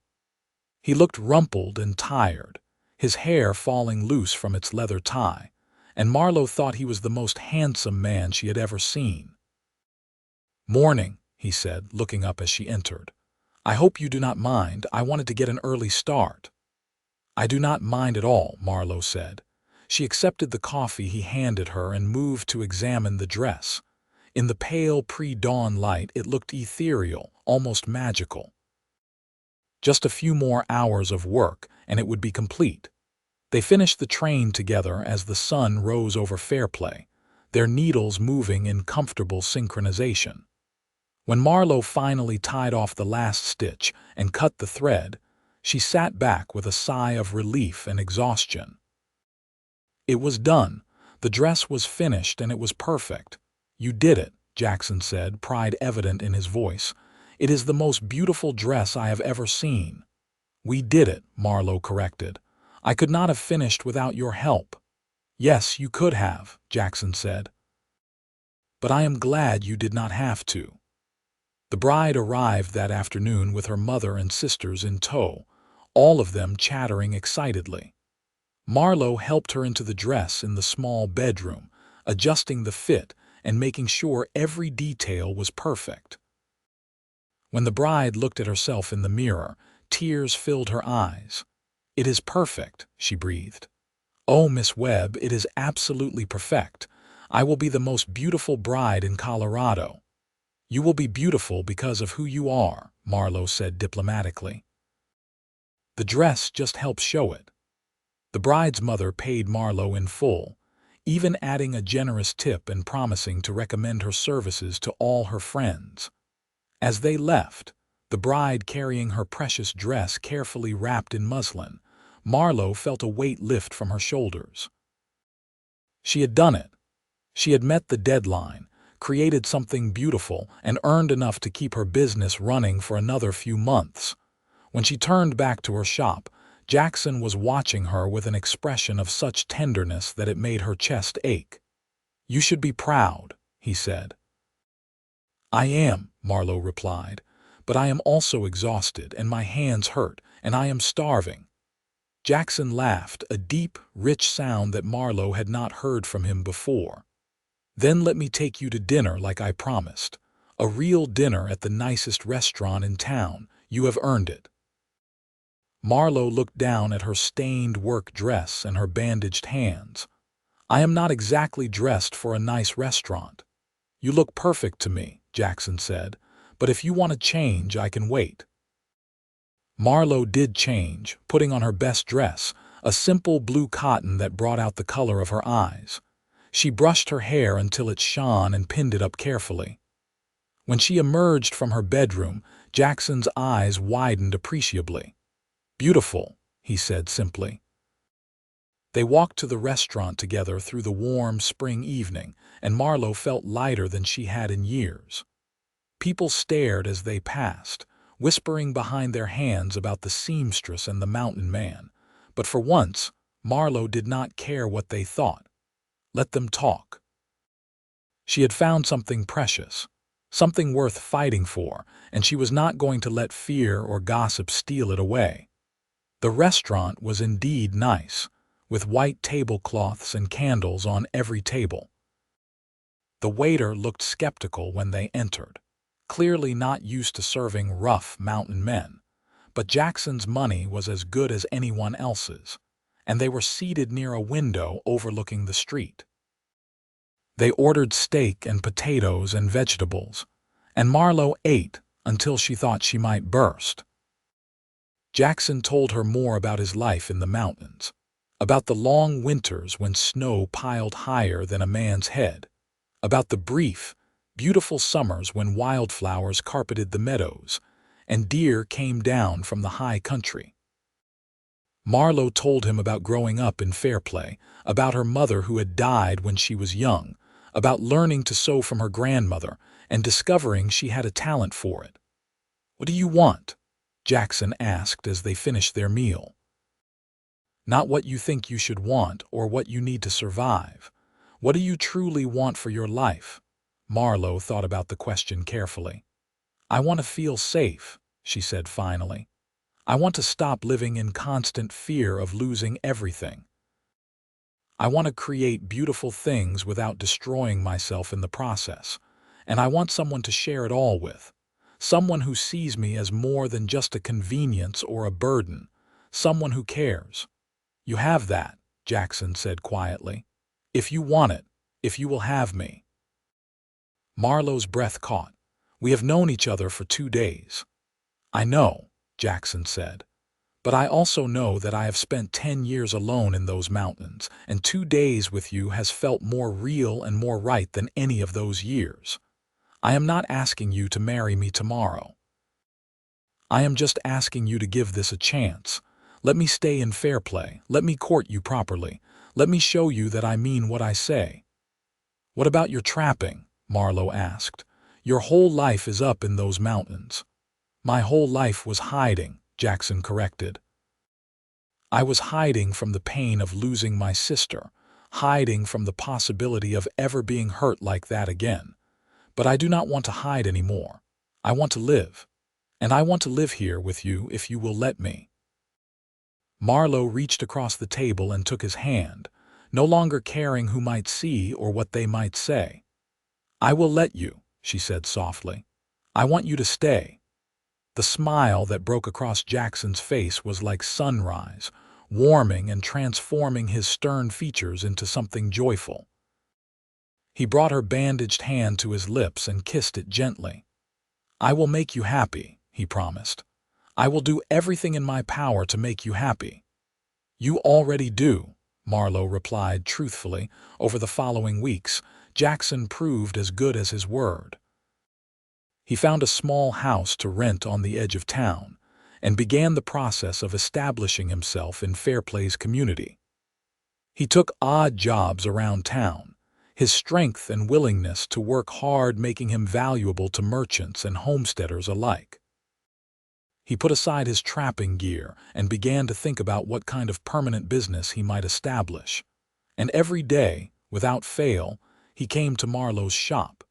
He looked rumpled and tired, his hair falling loose from its leather tie, and Marlowe thought he was the most handsome man she had ever seen. Morning, he said, looking up as she entered. I hope you do not mind. I wanted to get an early start. I do not mind at all, Marlowe said. She accepted the coffee he handed her and moved to examine the dress. In the pale pre-dawn light, it looked ethereal, almost magical. Just a few more hours of work, and it would be complete. They finished the train together as the sun rose over Fairplay, their needles moving in comfortable synchronization. When Marlowe finally tied off the last stitch and cut the thread, she sat back with a sigh of relief and exhaustion. It was done. The dress was finished and it was perfect. "You did it," Jackson said, pride evident in his voice. "It is the most beautiful dress I have ever seen." "We did it," Marlowe corrected. "I could not have finished without your help." "Yes, you could have," Jackson said. "But I am glad you did not have to." The bride arrived that afternoon with her mother and sisters in tow, all of them chattering excitedly. Marlowe helped her into the dress in the small bedroom, adjusting the fit and making sure every detail was perfect. When the bride looked at herself in the mirror, tears filled her eyes. "It is perfect," she breathed. "Oh, Miss Webb, it is absolutely perfect. I will be the most beautiful bride in Colorado." "You will be beautiful because of who you are," Marlowe said diplomatically. "The dress just helps show it." The bride's mother paid Marlowe in full, even adding a generous tip and promising to recommend her services to all her friends. As they left, the bride carrying her precious dress carefully wrapped in muslin, Marlowe felt a weight lift from her shoulders. She had done it. She had met the deadline, created something beautiful, and earned enough to keep her business running for another few months. When she turned back to her shop, Jackson was watching her with an expression of such tenderness that it made her chest ache. "You should be proud," he said. "I am," Marlowe replied, "but I am also exhausted, and my hands hurt, and I am starving." Jackson laughed, a deep, rich sound that Marlowe had not heard from him before. "Then let me take you to dinner like I promised. A real dinner at the nicest restaurant in town. You have earned it." Marlowe looked down at her stained work dress and her bandaged hands. "I am not exactly dressed for a nice restaurant." "You look perfect to me," Jackson said, "but if you want to change, I can wait." Marlowe did change, putting on her best dress, a simple blue cotton that brought out the color of her eyes. She brushed her hair until it shone and pinned it up carefully. When she emerged from her bedroom, Jackson's eyes widened appreciably. "Beautiful," he said simply. They walked to the restaurant together through the warm spring evening, and Marlowe felt lighter than she had in years. People stared as they passed, whispering behind their hands about the seamstress and the mountain man. But for once, Marlowe did not care what they thought. Let them talk. She had found something precious, something worth fighting for, and she was not going to let fear or gossip steal it away. The restaurant was indeed nice, with white tablecloths and candles on every table. The waiter looked skeptical when they entered, clearly not used to serving rough mountain men. But Jackson's money was as good as anyone else's, and they were seated near a window overlooking the street. They ordered steak and potatoes and vegetables, and Marlowe ate until she thought she might burst. Jackson told her more about his life in the mountains, about the long winters when snow piled higher than a man's head, about the brief, beautiful summers when wildflowers carpeted the meadows and deer came down from the high country. Marlowe told him about growing up in Fairplay, about her mother who had died when she was young, about learning to sew from her grandmother and discovering she had a talent for it. "What do you want?" Jackson asked as they finished their meal. "Not what you think you should want or what you need to survive. What do you truly want for your life?" Marlowe thought about the question carefully. "I want to feel safe," she said finally. "I want to stop living in constant fear of losing everything. I want to create beautiful things without destroying myself in the process. And I want someone to share it all with. Someone who sees me as more than just a convenience or a burden. Someone who cares." "You have that," Jackson said quietly. "If you want it, if you will have me." Marlowe's breath caught. "We have known each other for 2 days." "I know," Jackson said. But I also know that I have spent 10 years alone in those mountains, and 2 days with you has felt more real and more right than any of those years. I am not asking you to marry me tomorrow. I am just asking you to give this a chance. Let me stay in fair play. Let me court you properly. Let me show you that I mean what I say." "What about your trapping?" Marlowe asked. "Your whole life is up in those mountains." "My whole life was hiding," Jackson corrected. "I was hiding from the pain of losing my sister, hiding from the possibility of ever being hurt like that again. But I do not want to hide anymore. I want to live. And I want to live here with you if you will let me." Marlowe reached across the table and took his hand, no longer caring who might see or what they might say. "I will let you," she said softly. "I want you to stay." The smile that broke across Jackson's face was like sunrise, warming and transforming his stern features into something joyful. He brought her bandaged hand to his lips and kissed it gently. "I will make you happy," he promised. "I will do everything in my power to make you happy." "You already do," Marlowe replied truthfully. Over the following weeks, Jackson proved as good as his word. He found a small house to rent on the edge of town and began the process of establishing himself in Fairplay's community. He took odd jobs around town, his strength and willingness to work hard making him valuable to merchants and homesteaders alike. He put aside his trapping gear and began to think about what kind of permanent business he might establish. And every day, without fail, he came to Marlowe's shop.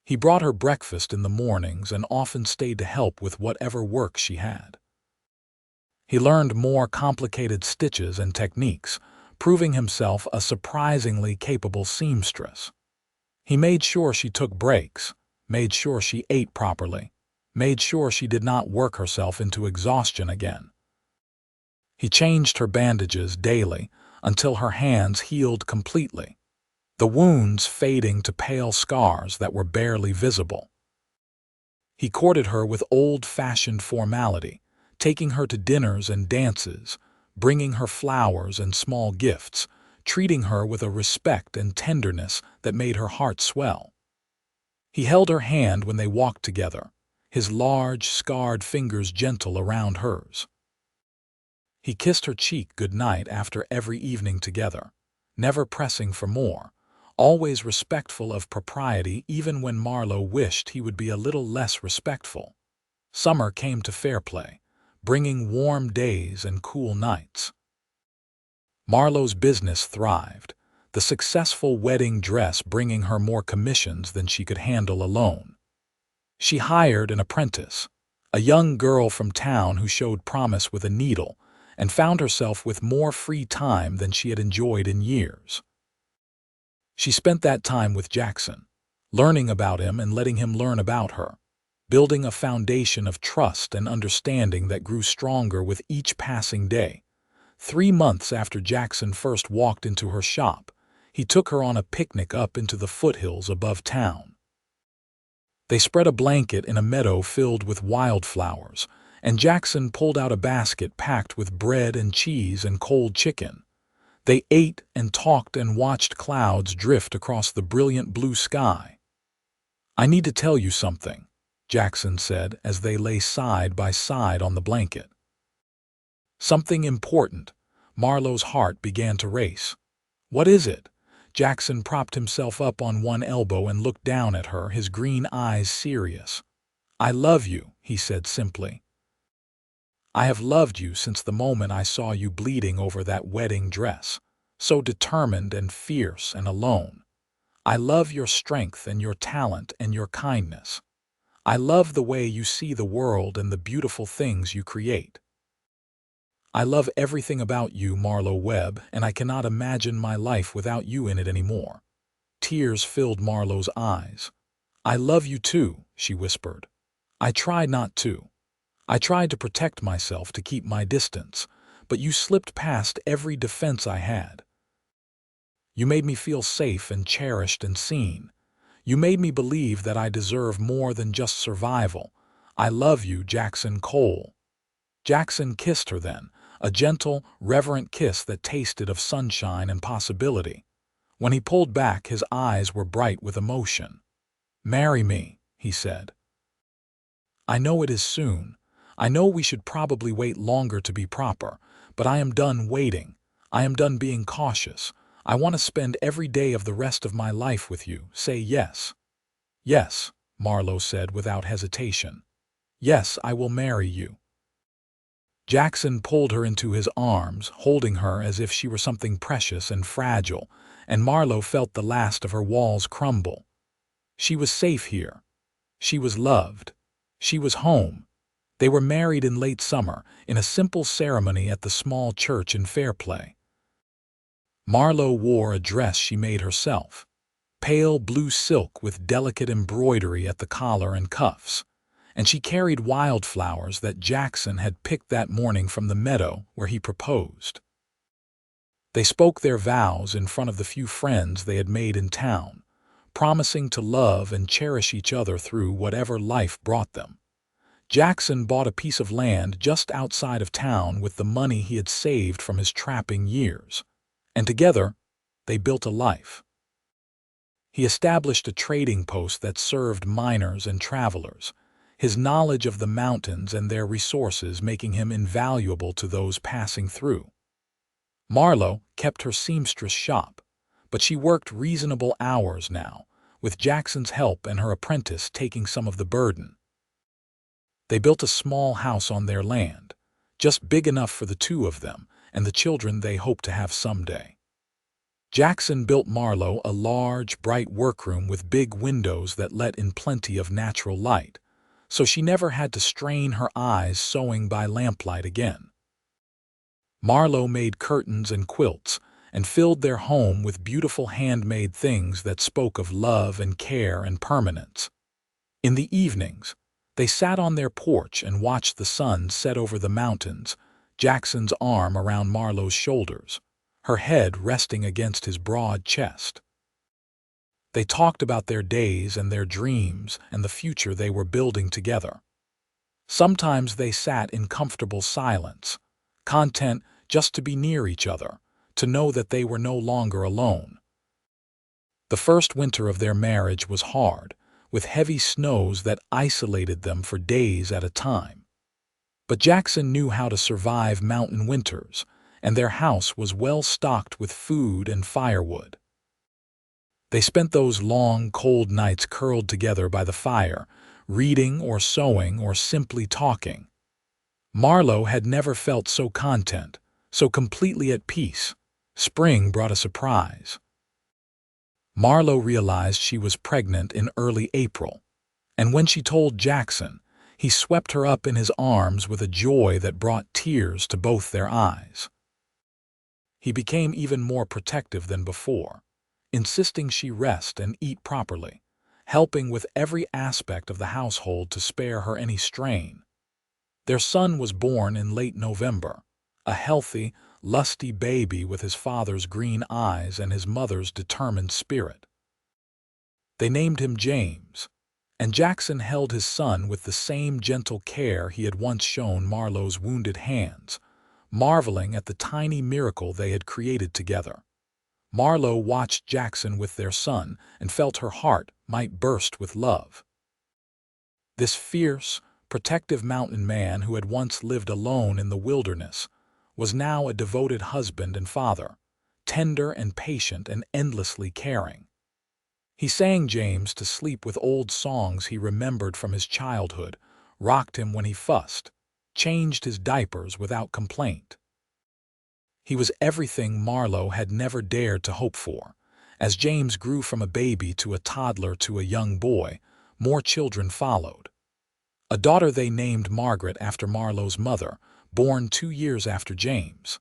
He brought her breakfast in the mornings and often stayed to help with whatever work she had. He learned more complicated stitches and techniques, proving himself a surprisingly capable seamstress. He made sure she took breaks, made sure she ate properly, made sure she did not work herself into exhaustion again. He changed her bandages daily until her hands healed completely, the wounds fading to pale scars that were barely visible. He courted her with old-fashioned formality, taking her to dinners and dances, bringing her flowers and small gifts, treating her with a respect and tenderness that made her heart swell. He held her hand when they walked together, his large, scarred fingers gentle around hers. He kissed her cheek goodnight after every evening together, never pressing for more, always respectful of propriety even when Marlowe wished he would be a little less respectful. Summer came to Fairplay, bringing warm days and cool nights. Marlowe's business thrived, the successful wedding dress bringing her more commissions than she could handle alone. She hired an apprentice, a young girl from town who showed promise with a needle, and found herself with more free time than she had enjoyed in years. She spent that time with Jackson, learning about him and letting him learn about her, building a foundation of trust and understanding that grew stronger with each passing day. 3 months after Jackson first walked into her shop, he took her on a picnic up into the foothills above town. They spread a blanket in a meadow filled with wildflowers, and Jackson pulled out a basket packed with bread and cheese and cold chicken. They ate and talked and watched clouds drift across the brilliant blue sky. "I need to tell you something," Jackson said as they lay side by side on the blanket. "Something important." Marlowe's heart began to race. "What is it?" Jackson propped himself up on one elbow and looked down at her, his green eyes serious. "I love you," he said simply. "I have loved you since the moment I saw you bleeding over that wedding dress, so determined and fierce and alone. I love your strength and your talent and your kindness. I love the way you see the world and the beautiful things you create. I love everything about you, Marlowe Webb, and I cannot imagine my life without you in it anymore." Tears filled Marlowe's eyes. "I love you too," she whispered. "I tried not to. I tried to protect myself, to keep my distance, but you slipped past every defense I had. You made me feel safe and cherished and seen. You made me believe that I deserve more than just survival. I love you, Jackson Cole." Jackson kissed her then, a gentle, reverent kiss that tasted of sunshine and possibility. When he pulled back, his eyes were bright with emotion. "Marry me," he said. "I know it is soon. I know we should probably wait longer to be proper, but I am done waiting. I am done being cautious. I want to spend every day of the rest of my life with you. Say yes." "Yes," Marlowe said without hesitation. "Yes, I will marry you." Jackson pulled her into his arms, holding her as if she were something precious and fragile, and Marlowe felt the last of her walls crumble. She was safe here. She was loved. She was home. They were married in late summer, in a simple ceremony at the small church in Fairplay. Marlowe wore a dress she made herself, pale blue silk with delicate embroidery at the collar and cuffs, and she carried wildflowers that Jackson had picked that morning from the meadow where he proposed. They spoke their vows in front of the few friends they had made in town, promising to love and cherish each other through whatever life brought them. Jackson bought a piece of land just outside of town with the money he had saved from his trapping years, and together they built a life. He established a trading post that served miners and travelers, his knowledge of the mountains and their resources making him invaluable to those passing through. Marlowe kept her seamstress shop, but she worked reasonable hours now, with Jackson's help and her apprentice taking some of the burden. They built a small house on their land, just big enough for the two of them and the children they hoped to have someday. Jackson built Marlowe a large, bright workroom with big windows that let in plenty of natural light, so she never had to strain her eyes sewing by lamplight again. Marlowe made curtains and quilts and filled their home with beautiful handmade things that spoke of love and care and permanence. In the evenings, they sat on their porch and watched the sun set over the mountains, Jackson's arm around Marlowe's shoulders, her head resting against his broad chest. They talked about their days and their dreams and the future they were building together. Sometimes they sat in comfortable silence, content just to be near each other, to know that they were no longer alone. The first winter of their marriage was hard, with heavy snows that isolated them for days at a time. But Jackson knew how to survive mountain winters, and their house was well stocked with food and firewood. They spent those long, cold nights curled together by the fire, reading or sewing or simply talking. Marlowe had never felt so content, so completely at peace. Spring brought a surprise. Marlowe realized she was pregnant in early April, and when she told Jackson, he swept her up in his arms with a joy that brought tears to both their eyes. He became even more protective than before, insisting she rest and eat properly, helping with every aspect of the household to spare her any strain. Their son was born in late November, a healthy, lusty baby with his father's green eyes and his mother's determined spirit. They named him James, and Jackson held his son with the same gentle care he had once shown Marlowe's wounded hands, marveling at the tiny miracle they had created together. Marlowe watched Jackson with their son and felt her heart might burst with love. This fierce, protective mountain man who had once lived alone in the wilderness was now a devoted husband and father, tender and patient and endlessly caring. He sang James to sleep with old songs he remembered from his childhood, rocked him when he fussed, changed his diapers without complaint. He was everything Marlowe had never dared to hope for. As James grew from a baby to a toddler to a young boy, more children followed. A daughter they named Margaret after Marlowe's mother, born 2 years after James.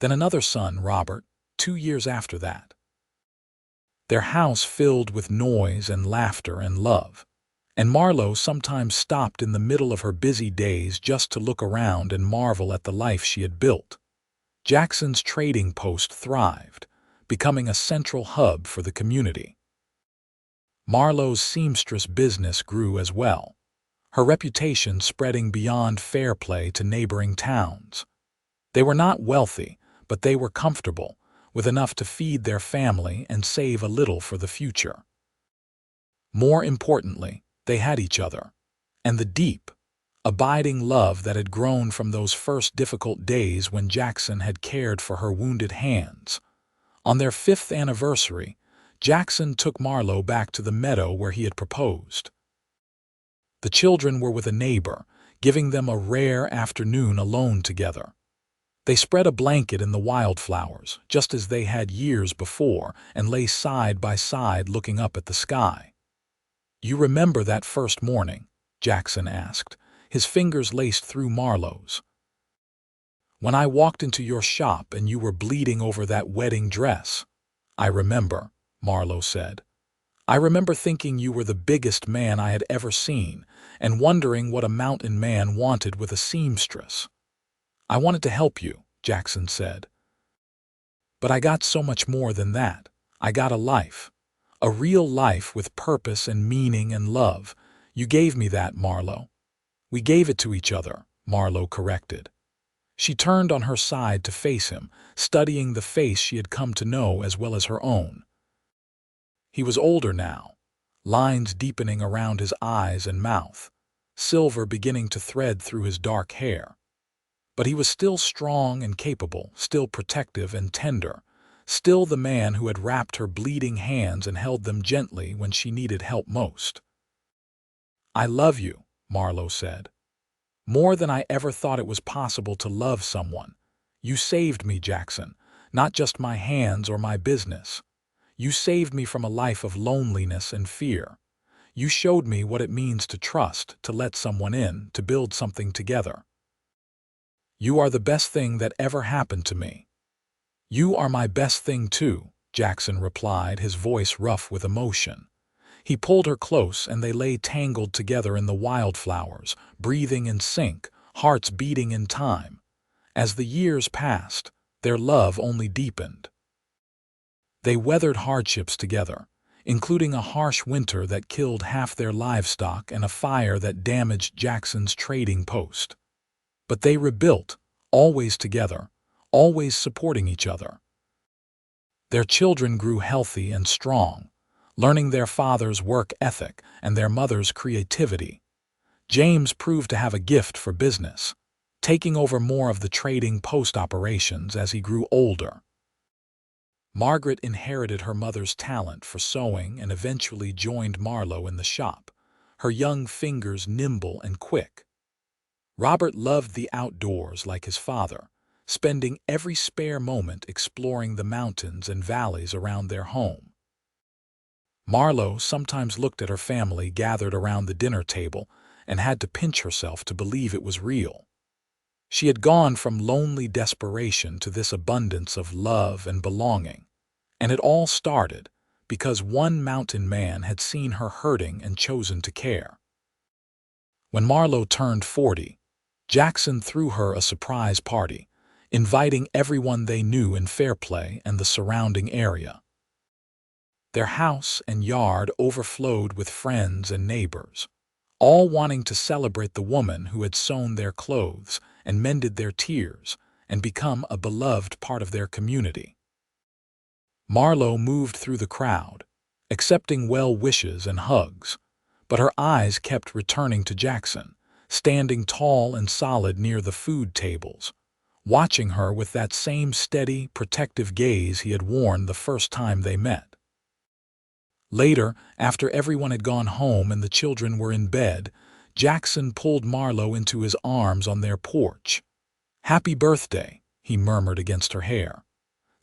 Then another son, Robert, 2 years after that. Their house filled with noise and laughter and love, and Marlowe sometimes stopped in the middle of her busy days just to look around and marvel at the life she had built. Jackson's trading post thrived, becoming a central hub for the community. Marlowe's seamstress business grew as well. her reputation spreading beyond fair play to neighboring towns. They were not wealthy, but they were comfortable, with enough to feed their family and save a little for the future. More importantly, they had each other, and the deep, abiding love that had grown from those first difficult days when Jackson had cared for her wounded hands. On their 5th anniversary, Jackson took Marlowe back to the meadow where he had proposed. The children were with a neighbor, giving them a rare afternoon alone together. They spread a blanket in the wildflowers, just as they had years before, and lay side by side looking up at the sky. "You remember that first morning?" Jackson asked, his fingers laced through Marlowe's. "When I walked into your shop and you were bleeding over that wedding dress?" "I remember," Marlowe said. "I remember thinking you were the biggest man I had ever seen, and wondering what a mountain man wanted with a seamstress." "I wanted to help you," Jackson said. "But I got so much more than that. I got a life. A real life with purpose and meaning and love. You gave me that, Marlowe." "We gave it to each other," Marlowe corrected. She turned on her side to face him, studying the face she had come to know as well as her own. He was older now, lines deepening around his eyes and mouth, silver beginning to thread through his dark hair. But he was still strong and capable, still protective and tender, still the man who had wrapped her bleeding hands and held them gently when she needed help most. "I love you," Marlowe said. "More than I ever thought it was possible to love someone. You saved me, Jackson, not just my hands or my business. You saved me from a life of loneliness and fear. You showed me what it means to trust, to let someone in, to build something together. You are the best thing that ever happened to me." "You are my best thing too," Jackson replied, his voice rough with emotion. He pulled her close and they lay tangled together in the wildflowers, breathing in sync, hearts beating in time. As the years passed, their love only deepened. They weathered hardships together, including a harsh winter that killed half their livestock and a fire that damaged Jackson's trading post. But they rebuilt, always together, always supporting each other. Their children grew healthy and strong, learning their father's work ethic and their mother's creativity. James proved to have a gift for business, taking over more of the trading post operations as he grew older. Margaret inherited her mother's talent for sewing and eventually joined Marlowe in the shop, her young fingers nimble and quick. Robert loved the outdoors like his father, spending every spare moment exploring the mountains and valleys around their home. Marlowe sometimes looked at her family gathered around the dinner table and had to pinch herself to believe it was real. She had gone from lonely desperation to this abundance of love and belonging, and it all started because one mountain man had seen her hurting and chosen to care. When Marlowe turned 40, Jackson threw her a surprise party, inviting everyone they knew in Fairplay and the surrounding area. Their house and yard overflowed with friends and neighbors, all wanting to celebrate the woman who had sewn their clothes and mended their tears and become a beloved part of their community. Marlowe moved through the crowd, accepting well wishes and hugs, but her eyes kept returning to Jackson, standing tall and solid near the food tables, watching her with that same steady, protective gaze he had worn the first time they met. Later, after everyone had gone home and the children were in bed, Jackson pulled Marlowe into his arms on their porch. "Happy birthday," he murmured against her hair.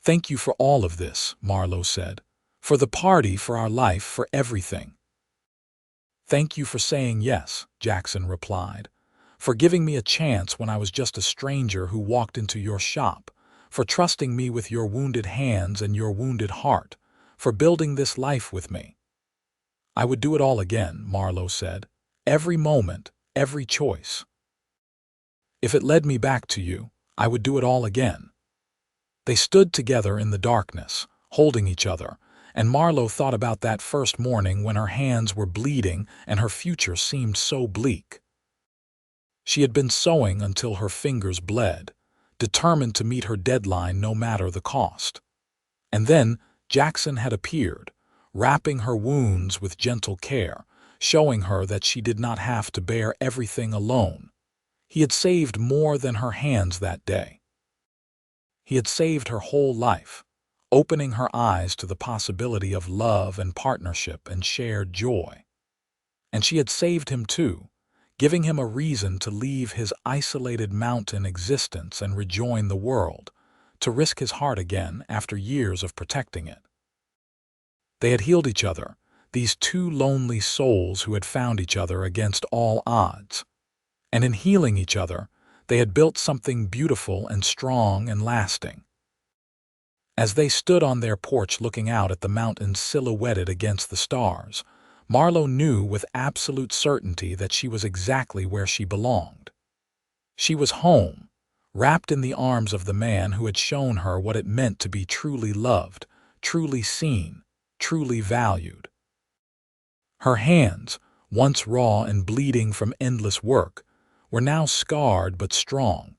"Thank you for all of this," Marlowe said. "For the party, for our life, for everything." "Thank you for saying yes," Jackson replied. "For giving me a chance when I was just a stranger who walked into your shop. For trusting me with your wounded hands and your wounded heart. For building this life with me." "I would do it all again," Marlowe said. "Every moment, every choice. If it led me back to you, I would do it all again." They stood together in the darkness, holding each other, And Marlowe thought about that first morning when her hands were bleeding and her future seemed so bleak. She had been sewing until her fingers bled, determined to meet her deadline no matter the cost. And then Jackson had appeared, wrapping her wounds with gentle care, showing her that she did not have to bear everything alone. He had saved more than her hands that day. He had saved her whole life, opening her eyes to the possibility of love and partnership and shared joy. And she had saved him too, giving him a reason to leave his isolated mountain existence and rejoin the world, to risk his heart again after years of protecting it. They had healed each other, these two lonely souls who had found each other against all odds. And in healing each other, they had built something beautiful and strong and lasting. As they stood on their porch looking out at the mountains silhouetted against the stars, Marlowe knew with absolute certainty that she was exactly where she belonged. She was home, wrapped in the arms of the man who had shown her what it meant to be truly loved, truly seen, truly valued. Her hands, once raw and bleeding from endless work, were now scarred but strong,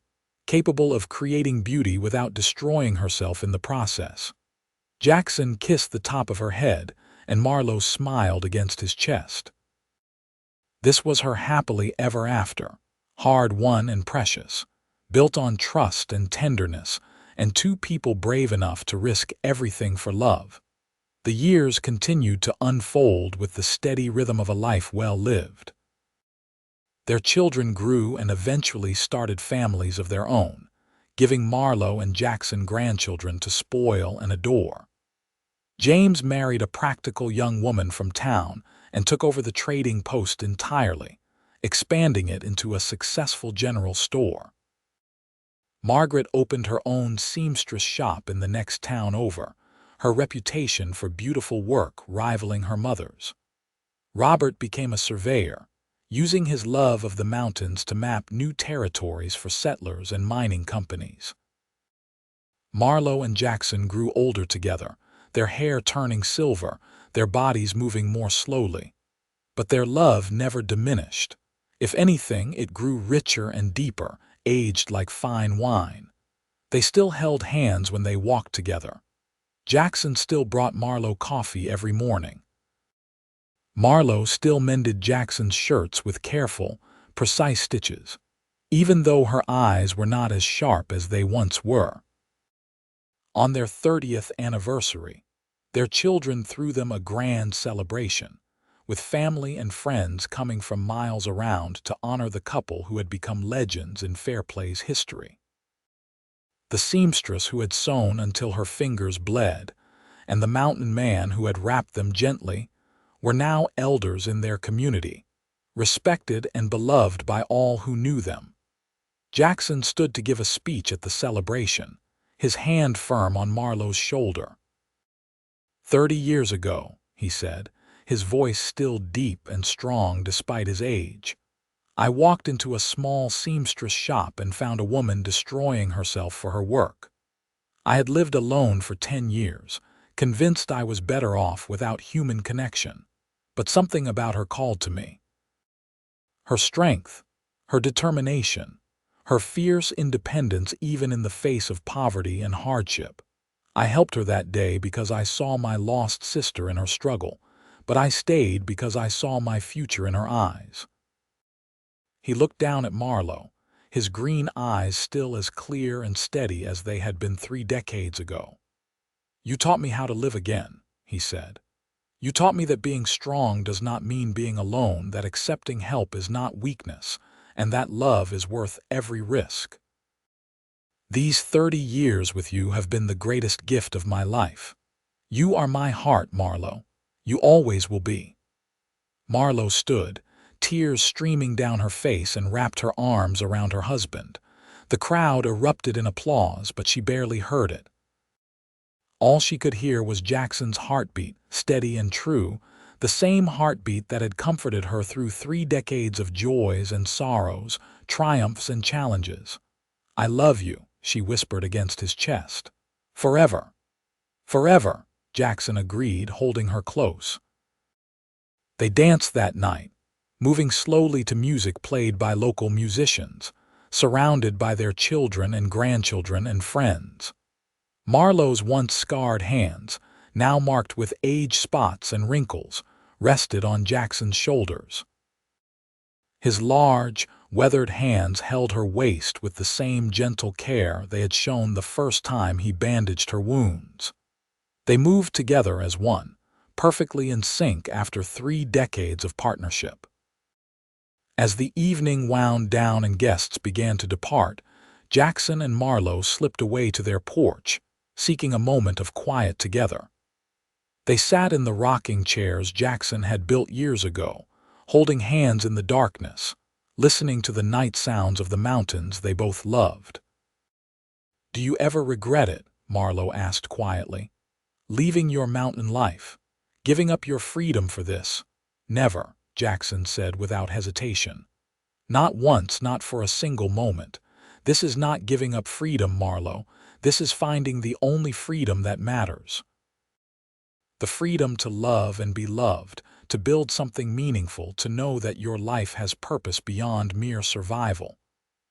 capable of creating beauty without destroying herself in the process. Jackson kissed the top of her head, and Marlowe smiled against his chest. This was her happily ever after, hard-won and precious, built on trust and tenderness, and two people brave enough to risk everything for love. The years continued to unfold with the steady rhythm of a life well lived. Their children grew and eventually started families of their own, giving Marlowe and Jackson grandchildren to spoil and adore. James married a practical young woman from town and took over the trading post entirely, expanding it into a successful general store. Margaret opened her own seamstress shop in the next town over, her reputation for beautiful work rivaling her mother's. Robert became a surveyor, using his love of the mountains to map new territories for settlers and mining companies. Marlowe and Jackson grew older together, their hair turning silver, their bodies moving more slowly. But their love never diminished. If anything, it grew richer and deeper, aged like fine wine. They still held hands when they walked together. Jackson still brought Marlowe coffee every morning. Marlowe still mended Jackson's shirts with careful, precise stitches, even though her eyes were not as sharp as they once were. On their 30th anniversary, their children threw them a grand celebration, with family and friends coming from miles around to honor the couple who had become legends in Fairplay's history. The seamstress who had sewn until her fingers bled, and the mountain man who had wrapped them gently, were now elders in their community, respected and beloved by all who knew them. Jackson stood to give a speech at the celebration, his hand firm on Marlowe's shoulder. 30 years ago, he said, his voice still deep and strong despite his age, I walked into a small seamstress shop and found a woman destroying herself for her work. I had lived alone for 10 years, convinced I was better off without human connection, but something about her called to me. Her strength, her determination, her fierce independence even in the face of poverty and hardship. I helped her that day because I saw my lost sister in her struggle, but I stayed because I saw my future in her eyes. He looked down at Marlowe, his green eyes still as clear and steady as they had been 3 decades ago. You taught me how to live again, he said. You taught me that being strong does not mean being alone, that accepting help is not weakness, and that love is worth every risk. These 30 years with you have been the greatest gift of my life. You are my heart, Marlowe. You always will be. Marlowe stood, tears streaming down her face, and wrapped her arms around her husband. The crowd erupted in applause, but she barely heard it. All she could hear was Jackson's heartbeat, steady and true, the same heartbeat that had comforted her through 3 decades of joys and sorrows, triumphs and challenges. I love you, she whispered against his chest. Forever. Forever, Jackson agreed, holding her close. They danced that night, moving slowly to music played by local musicians, surrounded by their children and grandchildren and friends. Marlowe's once scarred hands, now marked with age spots and wrinkles, rested on Jackson's shoulders. His large, weathered hands held her waist with the same gentle care they had shown the first time he bandaged her wounds. They moved together as one, perfectly in sync after 3 decades of partnership. As the evening wound down and guests began to depart, Jackson and Marlowe slipped away to their porch, seeking a moment of quiet together. They sat in the rocking chairs Jackson had built years ago, holding hands in the darkness, listening to the night sounds of the mountains they both loved. "Do you ever regret it?" Marlowe asked quietly. "Leaving your mountain life, giving up your freedom for this?" "Never," Jackson said without hesitation. "Not once, not for a single moment. This is not giving up freedom, Marlowe. This is finding the only freedom that matters. The freedom to love and be loved, to build something meaningful, to know that your life has purpose beyond mere survival.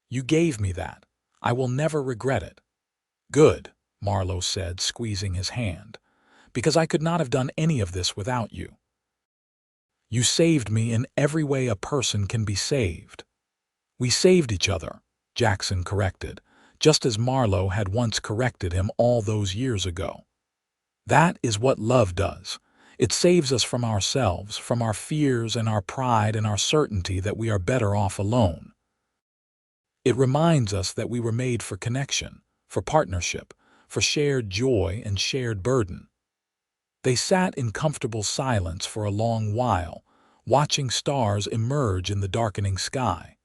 You gave me that. I will never regret it." "Good," Marlowe said, squeezing his hand, "because I could not have done any of this without you. You saved me in every way a person can be saved." "We saved each other," Jackson corrected, just as Marlowe had once corrected him all those years ago. "That is what love does. It saves us from ourselves, from our fears and our pride and our certainty that we are better off alone. It reminds us that we were made for connection, for partnership, for shared joy and shared burden." They sat in comfortable silence for a long while, watching stars emerge in the darkening sky.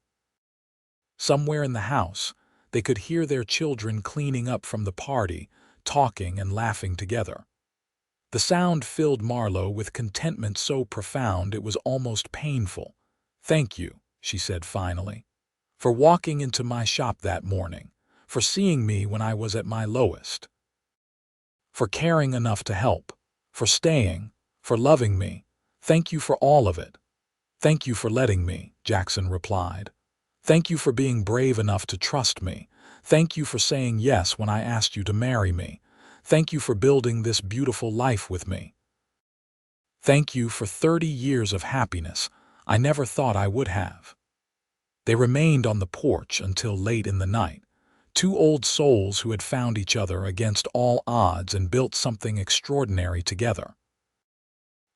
Somewhere in the house, they could hear their children cleaning up from the party, talking and laughing together. The sound filled Marlowe with contentment so profound it was almost painful. "Thank you," she said finally, "for walking into my shop that morning, for seeing me when I was at my lowest, for caring enough to help, for staying, for loving me. Thank you for all of it." "Thank you for letting me," Jackson replied. "Thank you for being brave enough to trust me. Thank you for saying yes when I asked you to marry me. Thank you for building this beautiful life with me. Thank you for 30 years of happiness I never thought I would have." They remained on the porch until late in the night, 2 old souls who had found each other against all odds and built something extraordinary together.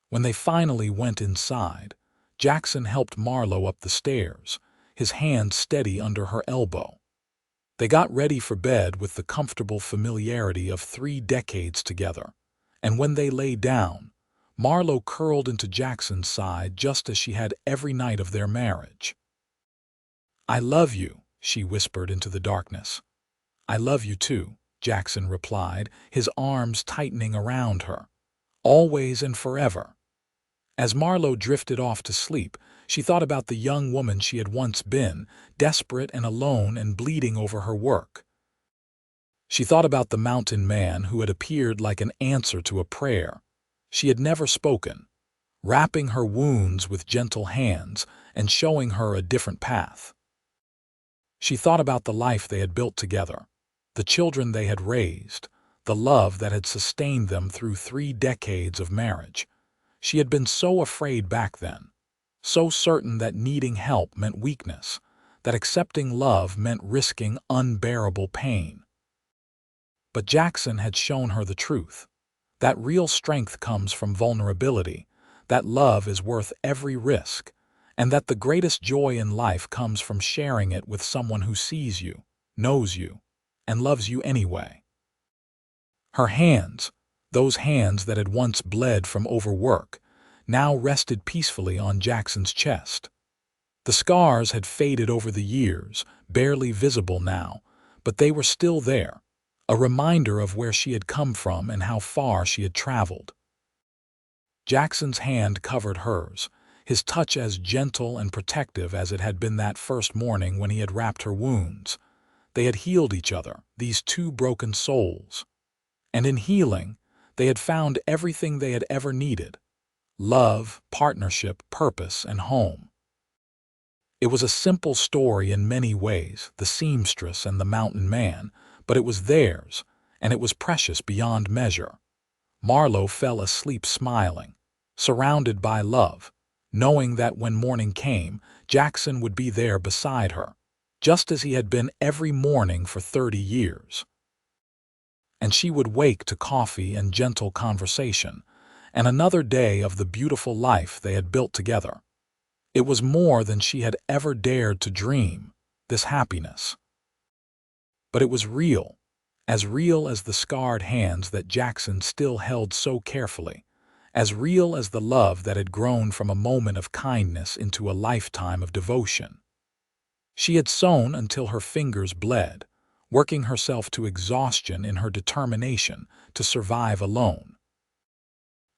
When they finally went inside, Jackson helped Marlowe up the stairs, his hand steady under her elbow. They got ready for bed with the comfortable familiarity of 3 decades together, and when they lay down, Marlowe curled into Jackson's side just as she had every night of their marriage. "I love you," she whispered into the darkness. "I love you too," Jackson replied, his arms tightening around her. "Always and forever." As Marlowe drifted off to sleep, she thought about the young woman she had once been, desperate and alone and bleeding over her work. She thought about the mountain man who had appeared like an answer to a prayer she had never spoken, wrapping her wounds with gentle hands and showing her a different path. She thought about the life they had built together, the children they had raised, the love that had sustained them through 3 decades of marriage. She had been so afraid back then, so certain that needing help meant weakness, that accepting love meant risking unbearable pain. But Jackson had shown her the truth, that real strength comes from vulnerability, that love is worth every risk, and that the greatest joy in life comes from sharing it with someone who sees you, knows you, and loves you anyway. Her hands, those hands that had once bled from overwork, now rested peacefully on Jackson's chest. The scars had faded over the years, barely visible now, but they were still there, a reminder of where she had come from and how far she had traveled. Jackson's hand covered hers, his touch as gentle and protective as it had been that first morning when he had wrapped her wounds. They had healed each other, these 2 broken souls. And in healing, They had found everything they had ever needed: love, partnership, purpose, and home. It was a simple story in many ways, the seamstress and the mountain man, but it was theirs, and it was precious beyond measure. Marlowe fell asleep smiling, surrounded by love, knowing that when morning came, Jackson would be there beside her, just as he had been every morning for 30 years. And she would wake to coffee and gentle conversation, and another day of the beautiful life they had built together. It was more than she had ever dared to dream, this happiness. But it was real as the scarred hands that Jackson still held so carefully, as real as the love that had grown from a moment of kindness into a lifetime of devotion. She had sewn until her fingers bled, working herself to exhaustion in her determination to survive alone.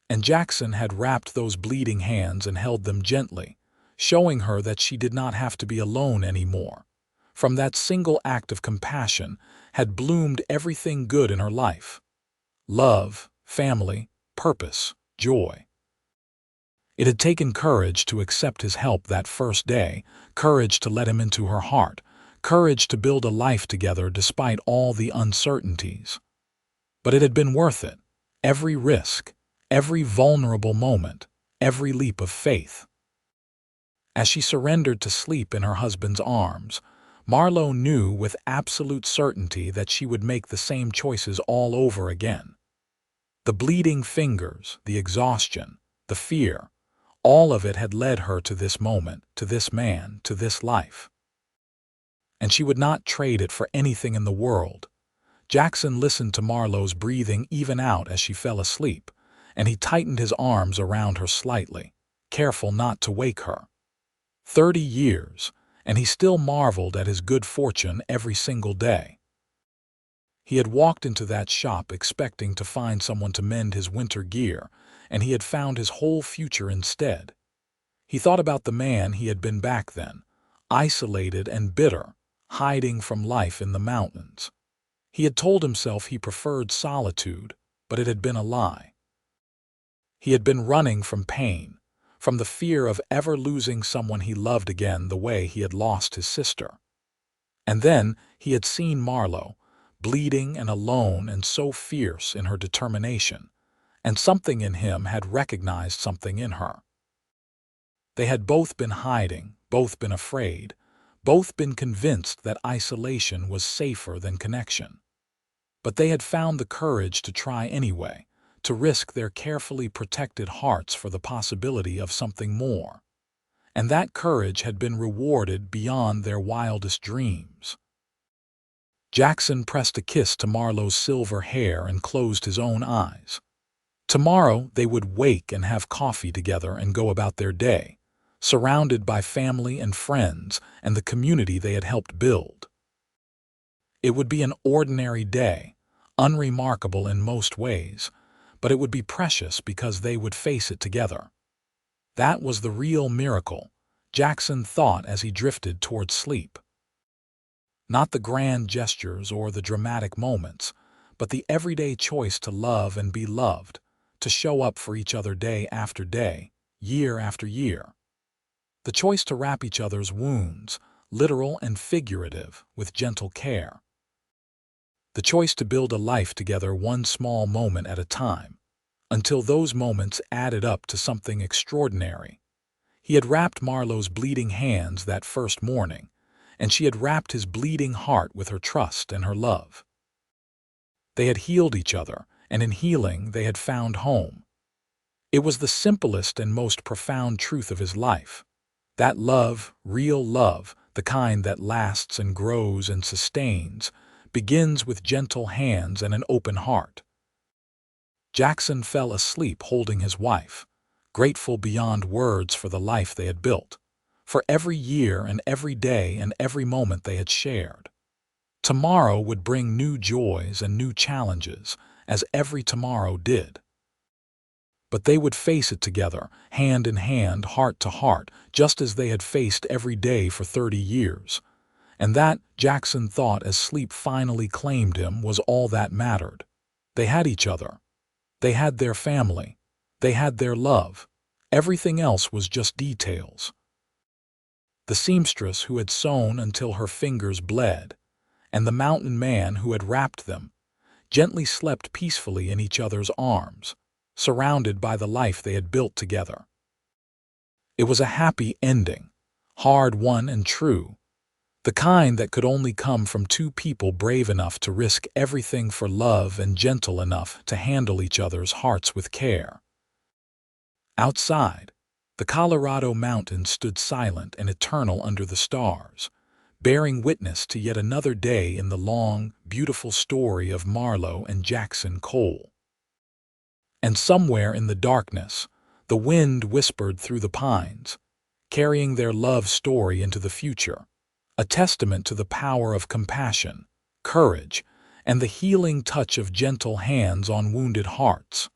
And Jackson had wrapped those bleeding hands and held them gently, showing her that she did not have to be alone anymore. From that single act of compassion had bloomed everything good in her life: love, family, purpose, joy. It had taken courage to accept his help that first day, courage to let him into her heart, courage to build a life together despite all the uncertainties. But it had been worth it. Every risk, every vulnerable moment, every leap of faith. As she surrendered to sleep in her husband's arms, Marlowe knew with absolute certainty that she would make the same choices all over again. The bleeding fingers, the exhaustion, the fear, all of it had led her to this moment, to this man, to this life. And she would not trade it for anything in the world. Jackson listened to Marlowe's breathing even out as she fell asleep, and he tightened his arms around her slightly, careful not to wake her. 30 years, and he still marveled at his good fortune every single day. He had walked into that shop expecting to find someone to mend his winter gear, and he had found his whole future instead. He thought about the man he had been back then, isolated and bitter, hiding from life in the mountains. He had told himself he preferred solitude, but it had been a lie. He had been running from pain, from the fear of ever losing someone he loved again the way he had lost his sister. And then he had seen Marlowe, bleeding and alone and so fierce in her determination, and something in him had recognized something in her. They had both been hiding, both been afraid, both been convinced that isolation was safer than connection. But they had found the courage to try anyway, to risk their carefully protected hearts for the possibility of something more. And that courage had been rewarded beyond their wildest dreams. Jackson pressed a kiss to Marlowe's silver hair and closed his own eyes. Tomorrow they would wake and have coffee together and go about their day, surrounded by family and friends and the community they had helped build. It would be an ordinary day, unremarkable in most ways, but it would be precious because they would face it together. That was the real miracle, Jackson thought as he drifted toward sleep. Not the grand gestures or the dramatic moments, but the everyday choice to love and be loved, to show up for each other day after day, year after year. The choice to wrap each other's wounds, literal and figurative, with gentle care. The choice to build a life together one small moment at a time, until those moments added up to something extraordinary. He had wrapped Marlowe's bleeding hands that first morning, and she had wrapped his bleeding heart with her trust and her love. They had healed each other, and in healing they had found home. It was the simplest and most profound truth of his life. That love, real love, the kind that lasts and grows and sustains, begins with gentle hands and an open heart. Jackson fell asleep holding his wife, grateful beyond words for the life they had built, for every year and every day and every moment they had shared. Tomorrow would bring new joys and new challenges, as every tomorrow did. But they would face it together, hand in hand, heart to heart, just as they had faced every day for 30 years. And that, Jackson thought as sleep finally claimed him, was all that mattered. They had each other. They had their family. They had their love. Everything else was just details. The seamstress who had sewn until her fingers bled, and the mountain man who had wrapped them, gently slept peacefully in each other's arms, surrounded by the life they had built together. It was a happy ending, hard-won and true, the kind that could only come from two people brave enough to risk everything for love and gentle enough to handle each other's hearts with care. Outside, the Colorado mountains stood silent and eternal under the stars, bearing witness to yet another day in the long, beautiful story of Marlowe and Jackson Cole. And somewhere in the darkness, the wind whispered through the pines, carrying their love story into the future, a testament to the power of compassion, courage, and the healing touch of gentle hands on wounded hearts.